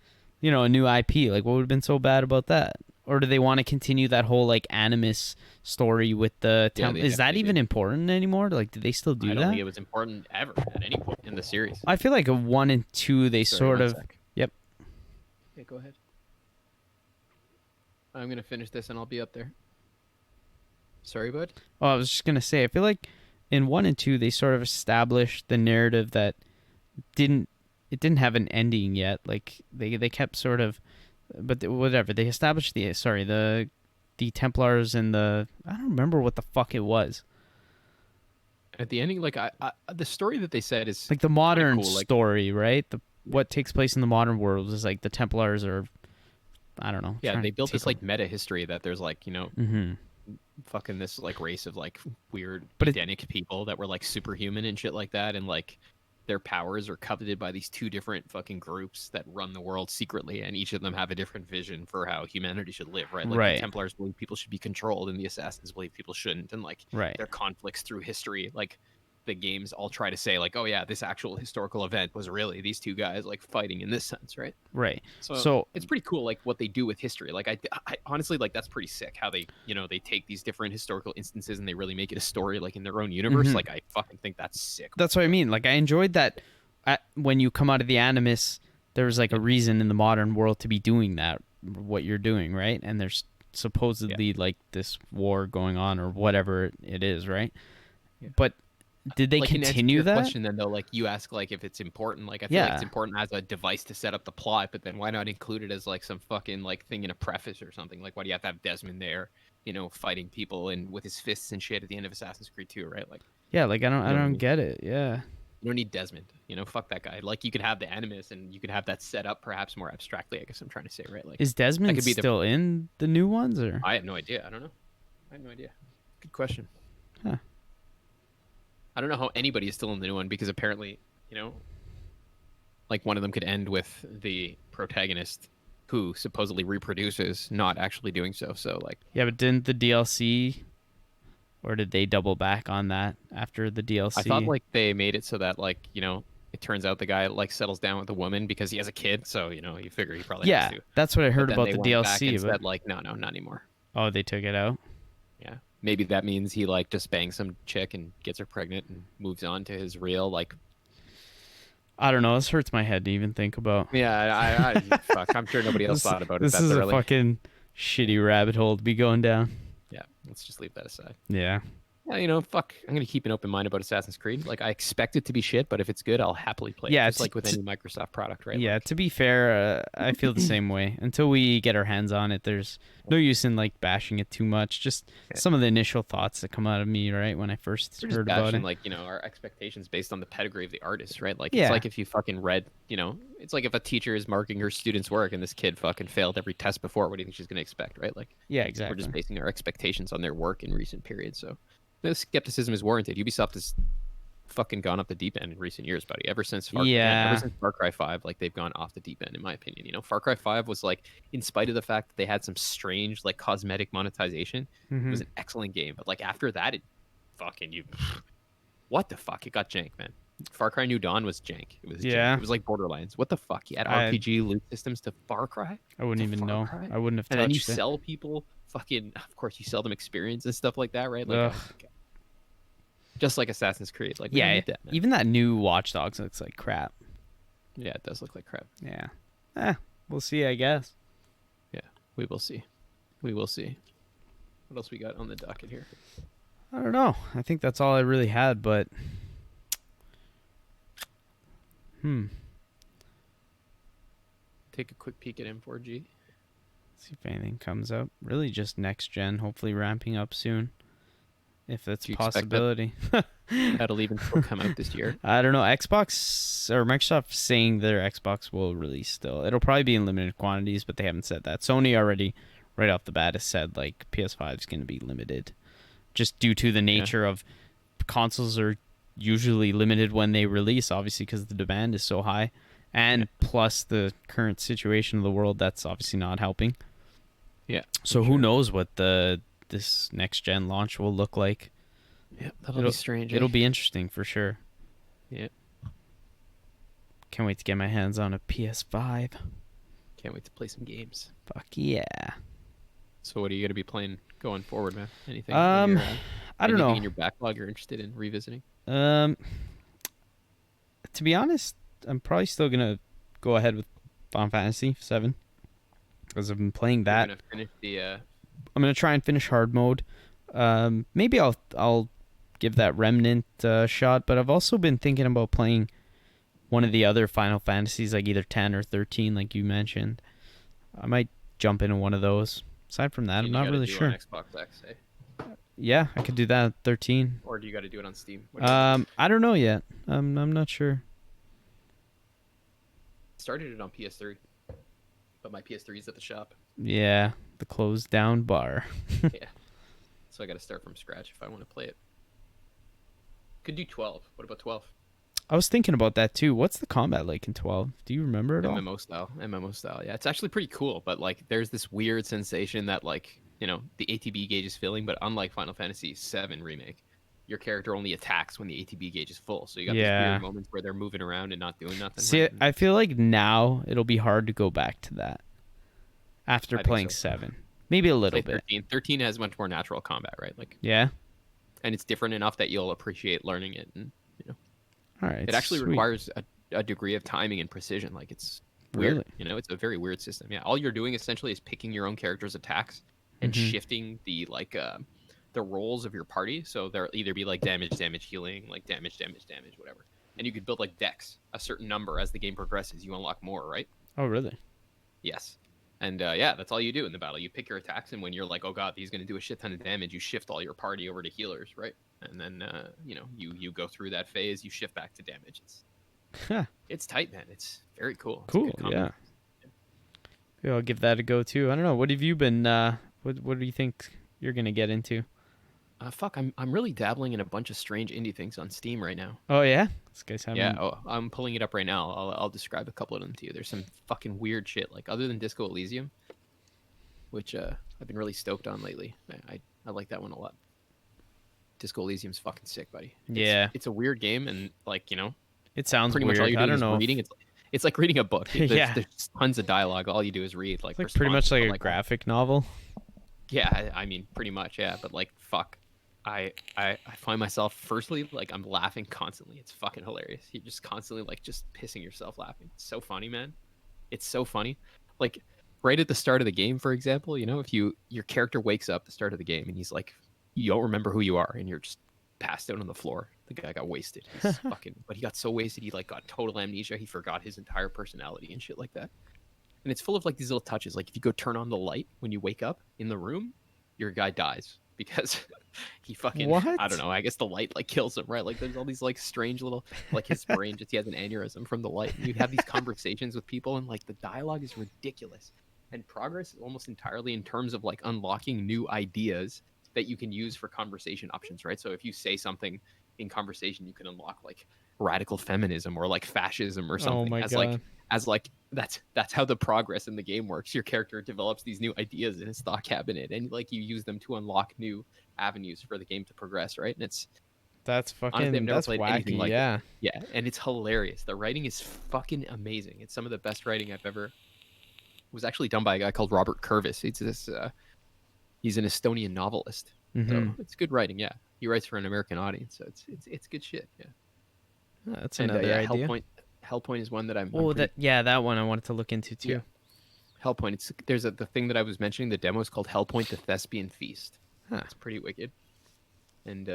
a new IP, like what would have been so bad about that? Or do they want to continue that whole like animus story with the
Yeah,
temple?
they
Is that
definitely
even
do.
important anymore? Like, do they still do
I don't
that?
think it was important ever at any point in the series.
I feel like a 1 and 2, they
Sorry,
sort
one
of.
sec.
Yep.
Yeah, go ahead. I'm gonna finish this and I'll be up there. Sorry, bud.
Oh, I was just gonna say, I feel like in 1 and 2, they sort of established the narrative that didn't it didn't have an ending yet. Like they kept sort of, but whatever, they established the Templars and I don't remember what the fuck it was.
At the ending, like the story that they said is
Like the
kinda
modern
cool. Like
story, right? What takes place in the modern world is like the Templars are, I don't know.
yeah,
trying
they
to
built
take
this like meta history that there's like
Mm-hmm.
fucking this like race of like weird
But
Edenic people that were like superhuman and shit like that, and like their powers are coveted by these two different fucking groups that run the world secretly, and each of them have a different vision for how humanity should live, right? Like
Right.
the Templars believe people should be controlled, and the Assassins believe people shouldn't, and like
Right.
their conflicts through history, like the games all try to say like, oh yeah, this actual historical event was really these two guys like fighting in this sense, right?
Right.
So,
So
it's pretty cool, like what they do with history. Like I honestly like that's pretty sick how they they take these different historical instances and they really make it a story like in their own universe.
Mhm.
Like I fucking think that's sick.
that's what I mean. Like I enjoyed that when you come out of the Animus, there was like a reason in the modern world to be doing that, what you're doing, right? And there's supposedly like this war going on or whatever it is, right?
Yeah.
But Did they
Like in answer to
continue
your
that?
question, then though, like you ask, like if it's important. Like I feel like it's
Yeah.
important as a device to set up the plot, but then why not include it as like some fucking like thing in a preface or something? Like why do you have to have Desmond there, fighting people and with his fists and shit at the end of Assassin's Creed 2, right? Like
Yeah, like
you
I
know what I
don't
mean?
get it. Yeah.
You don't need Desmond. Fuck that guy. Like you could have the Animus and you could have that set up perhaps more abstractly. I guess I'm trying to say, right? Like
Is
that
Desmond
could be the.
still in the new ones or?
I have no idea. I don't know. I have no idea. Good question.
Huh.
I don't know how anybody is still in the new one because apparently, like one of them could end with the protagonist who supposedly reproduces not actually doing so. So like
Yeah, but didn't the DLC or did they double back on that after the
I thought
DLC?
like they made it so that like, it turns out the guy like settles down with a woman because he has a kid, so you figure he probably has
Yeah,
to.
that's what I
But
heard
then
about
they
the
went back
DLC,
and
but
said like, no, not anymore.
oh, they took it out.
Yeah. Maybe that means he like just bangs some chick and gets her pregnant and moves on to his real like.
I don't know. This hurts my head to even think about.
Yeah, I fuck. I'm sure nobody else
This
thought about it
this
that
is a
thoroughly.
fucking shitty rabbit hole to be going down.
Yeah, let's just leave that aside.
Yeah.
Yeah, fuck. I'm gonna keep an open mind about Assassin's Creed. Like, I expect it to be shit, but if it's good, I'll happily play it.
Yeah,
Just like with any Microsoft product, right?
yeah,
Like,
to be fair, I feel the same way. Until we get our hands on it, there's no use in like bashing it too much. Just
yeah.
some of the initial thoughts that come out of me, right, when I first
We're just
heard about
bashing,
it.
like, our expectations based on the pedigree of the artist, right? Like, it's
Yeah.
like if you fucking read, it's like if a teacher is marking her student's work and this kid fucking failed every test before, what do you think she's gonna expect, right? Like,
Yeah,
we're just
exactly.
basing our expectations on their work in recent periods. So, no skepticism is warranted. Ubisoft has fucking gone up the deep end in recent years, buddy. Ever
Yeah.
since Far Cry 5, like they've gone off the deep end, in my opinion. Far Cry 5 was like, in spite of the fact that they had some strange like cosmetic monetization, it
Hmm.
was an excellent game. But like after that, it fucking you, what the fuck? It got jank, man. Far Cry New Dawn was jank. It was jank.
Yeah.
It was like Borderlands. What the fuck? You add
I
RPG loot systems to Far Cry?
I wouldn't
To
even
Far
know.
Cry?
I wouldn't have
And then you
touched it.
sell people fucking. Of course, you sell them experience and stuff like that, right? Like,
Ugh.
oh my God. Just like Assassin's Creed. Like, we don't
Yeah,
need that, man.
even that new Watch Dogs looks like crap.
Yeah, it does look like crap.
Yeah. We'll see, I guess.
Yeah, we will see. We will see. What else we got on the docket here?
I don't know. I think that's all I really had, but
Take a quick peek at M4G.
see if anything comes up. Really just next gen, hopefully ramping up soon. If that's
Do
a
you expect
possibility.
That'll even still come out this year.
I don't know. Xbox or Microsoft saying their Xbox will release still. It'll probably be in limited quantities, but they haven't said that. Sony already, right off the bat, has said like PS5 is going to be limited, just due to the nature of consoles are usually limited when they release, obviously because the demand is so high, and plus the current situation of the world, that's obviously not helping.
Yeah.
So who knows what this next gen launch will look like?
Yeah, that'll be strange.
It'll be interesting for sure.
Yeah.
Can't wait to get my hands on a PS5.
Can't wait to play some games.
Fuck yeah.
So what are you going to be playing going forward, man? Anything?
I don't
anything
know.
in your backlog you're interested in revisiting?
To be honest, I'm probably still gonna go ahead with Final Fantasy 7 because I've been playing that.
You're gonna finish the.
I'm gonna try and finish hard mode. Maybe I'll give that Remnant shot, but I've also been thinking about playing one of the other Final Fantasies, like either 10 or 13, like you mentioned. I might jump into one of those. Aside from that, I'm not really sure.
On Xbox X, eh?
Yeah, I could do that at 13.
Or do you got to do it on Steam? What do you think?
I don't know yet. I'm not sure.
Started it on PS3, but my PS3 is at the shop.
Yeah, the closed down bar.
Yeah, so I got to start from scratch if I want to play it. Could do 12. What about 12?
I was thinking about that too. What's the combat like in 12? Do you remember at all?
MMO style. Yeah, it's actually pretty cool, but like there's this weird sensation that like, the ATB gauge is filling, but unlike Final Fantasy 7 Remake, your character only attacks when the ATB gauge is full. So you got these weird moments where they're moving around and not doing nothing.
See,
right?
I feel like now it'll be hard to go back to that after playing
so.
7. Maybe a little bit.
13 has much more natural combat, right? Like,
yeah.
And it's different enough that you'll appreciate learning it, and
all right.
it actually
sweet.
requires a degree of timing and precision. Like it's weird,
Really?
It's a very weird system. Yeah, all you're doing essentially is picking your own character's attacks and shifting the the roles of your party. So there'll either be like damage, damage, healing, like damage, damage, damage, whatever. And you could build like decks, a certain number as the game progresses. You unlock more, right?
Oh, really?
Yes. And yeah, that's all you do in the battle. You pick your attacks, and when you're like, oh god, he's going to do a shit ton of damage, you shift all your party over to healers, right? And then you go through that phase, you shift back to damage. It's tight, man. It's very cool. It's a
Cool.
good combo.
Yeah. Yeah, I'll give that a go too. I don't know. What have you been? What do you think you're gonna get into?
Fuck, I'm really dabbling in a bunch of strange indie things on Steam right now.
Oh yeah, this guy's
Yeah,
having.
I'm pulling it up right now. I'll describe a couple of them to you. There's some fucking weird shit, like other than Disco Elysium, which I've been really stoked on lately. I like that one a lot. Disco Elysium's fucking sick, buddy.
Yeah,
It's a weird game, and like
it sounds
pretty
weird.
much all you're
I
doing
don't
is
know.
reading. It's like reading a book.
Yeah.
There's tons of dialogue. All you do is read, like
It's like pretty much like a graphic novel.
Yeah, I mean, pretty much, yeah. But like, fuck, I find myself firstly like I'm laughing constantly. It's fucking hilarious. You're just constantly like just pissing yourself laughing. It's so funny, man. It's so funny. Like right at the start of the game, for example, if your character wakes up at the start of the game and he's like, you don't remember who you are, and you're just passed out on the floor. The guy got wasted. He's fucking, but he got so wasted he like got total amnesia. He forgot his entire personality and shit like that. And it's full of like these little touches. Like if you go turn on the light when you wake up in the room, your guy dies because he fucking
What?
I don't know. I guess the light like kills him, right? Like there's all these like strange little like his brain just he has an aneurysm from the light. And you have these conversations with people, and like the dialogue is ridiculous. And progress is almost entirely in terms of like unlocking new ideas that you can use for conversation options, right? So if you say something in conversation, you can unlock like radical feminism or like fascism or
Oh
something
my
as
god.
like that's how the progress in the game works. Your character develops these new ideas in his thought cabinet, and like you use them to unlock new avenues for the game to progress, right? And it's
That's
honestly I've
fucking.
never
That's
played anything
wacky.
like it.
Yeah.
Yeah, and it's hilarious. The writing is fucking amazing. It's some of the best writing I've ever. It was actually done by a guy called Robert Kurvis. He's an Estonian novelist, so it's good writing. Yeah, he writes for an American audience, so it's good shit. Yeah,
That's
and
another
yeah,
idea.
Hellpoint is one that I'm
Oh,
pretty
that one I wanted to look into too.
yeah. Hellpoint. There's the thing that I was mentioning. The demo is called Hellpoint: The Thespian Feast.
Huh.
It's pretty wicked. And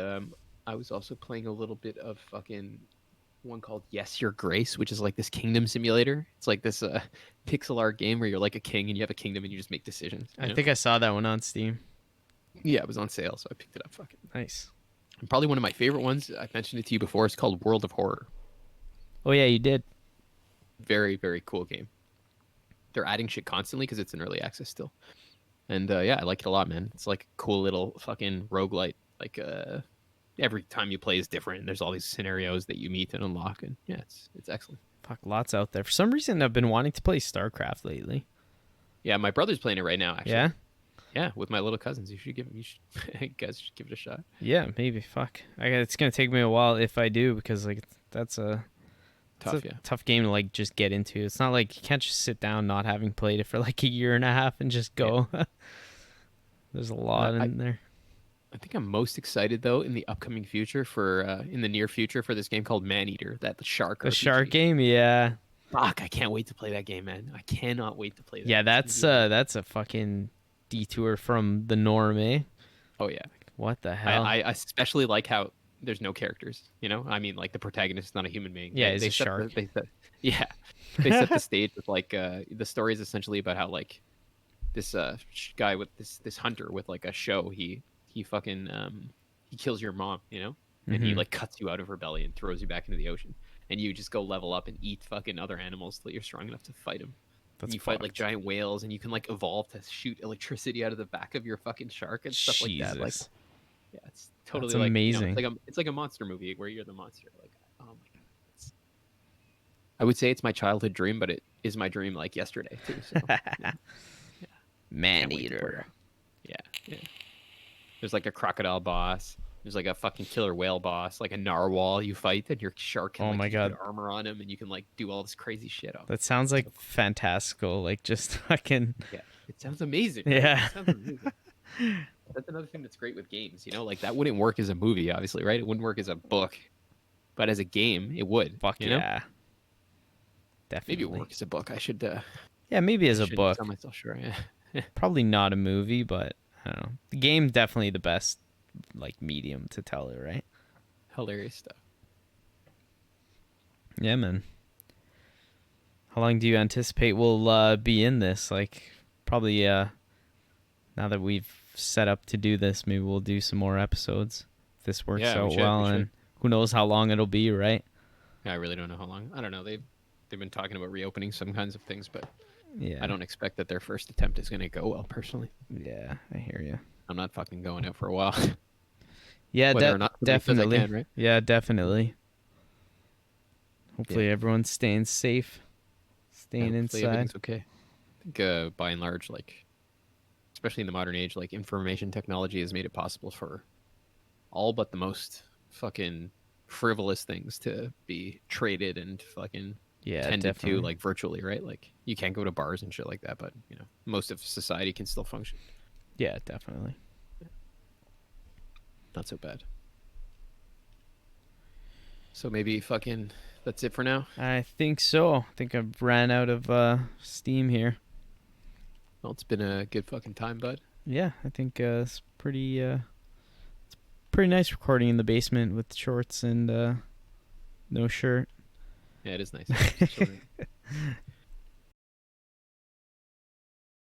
I was also playing a little bit of fucking one called Yes Your Grace, which is like this kingdom simulator. It's like this pixel art game where you're like a king and you have a kingdom and you just make decisions.
I think I saw that one on Steam.
Yeah, it was on sale, so I picked it up. Fucking.
Nice.
And probably one of my favorite ones. I mentioned it to you before. It's called World of Horror.
Oh yeah, you did.
Very very cool game. They're adding shit constantly because it's in early access still. And yeah, I like it a lot, man. It's like a cool little fucking roguelite. Like every time you play is different. There's all these scenarios that you meet and unlock, and yeah, it's excellent.
Fuck, lots out there. For some reason, I've been wanting to play StarCraft lately.
Yeah, my brother's playing it right now. Actually,
Yeah.
yeah, with my little cousins. You guys should give it a shot.
Yeah, maybe. Fuck. It's gonna take me a while if I do because like that's a
Tough,
it's a
yeah.
tough game to like just get into. It's not like you can't just sit down not having played it for like a year and a half and just go. Yeah. There's a lot in there.
I think I'm most excited though in the upcoming future for in the near future for this game called Maneater, that the shark.
The
RPG.
shark game, yeah.
Fuck, I can't wait to play that game, man. I cannot wait to play that.
Yeah, that's a fucking detour from the norm, eh?
Oh yeah.
What the hell?
I especially like how there's no characters. I mean, like the protagonist is not a human being.
Yeah, he's a shark.
Yeah, they set the stage with like the story is essentially about how like this guy with this hunter with like a show he fucking he kills your mom, and he like cuts you out of her belly and throws you back into the ocean, and you just go level up and eat fucking other animals till you're strong enough to fight him.
That's
you
fucked.
fight like giant whales, and you can like evolve to shoot electricity out of the back of your fucking shark and stuff like that. Like, yeah, it's totally
That's
like
amazing.
It's like a monster movie where you're the monster. Like, oh my god, I would say it's my childhood dream, but it is my dream like yesterday too. So, yeah.
Maneater.
Yeah. There's like a crocodile boss. There's like a fucking killer whale boss, like a narwhal you fight, and your shark can
Oh my God.
put armor on him, and you can like do all this crazy shit.
That sounds like fantastical. Like just fucking.
Yeah, it sounds amazing.
Yeah.
It sounds amazing. That's another thing that's great with games. Like that wouldn't work as a movie, obviously, right? It wouldn't work as a book, but as a game, it would.
Fuck
you know?
yeah. Definitely.
Maybe it work as a book. I should.
Yeah, maybe as a
should
book.
tell myself sure. Yeah.
Probably not a movie, but I don't know. The game definitely the best like medium to tell it, right?
Hilarious stuff.
Yeah, man. How long do you anticipate we'll be in this? Like, probably now that we've set up to do this, maybe we'll do some more episodes if this works
Yeah, we
out
should.
well,
We should.
and who knows how long it'll be, right?
Yeah, I really don't know how long. I don't know. They've been talking about reopening some kinds of things, but I
Yeah.
don't expect that their first attempt is going to go well. Personally,
Yeah, I hear you.
I'm not fucking going out for a while,
Yeah,
whether or not because I
definitely.
can, right?
Yeah, definitely.
Yeah.
Hopefully everyone's staying safe,
Yeah.
staying
Hopefully
inside.
everything's okay. I think by and large, like especially in the modern age, like information technology has made it possible for all but the most fucking frivolous things to be traded and fucking
Yeah,
tended to
definitely.
like virtually, right? Like you can't go to bars and shit like that, but most of society can still function.
Yeah, definitely.
Not so bad. So maybe fucking that's it for now.
I think so. I think I've ran out of steam here.
Well, it's been a good fucking time, bud.
Yeah, I think it's pretty nice recording in the basement with shorts and no shirt.
Yeah, it is nice. Just chilling.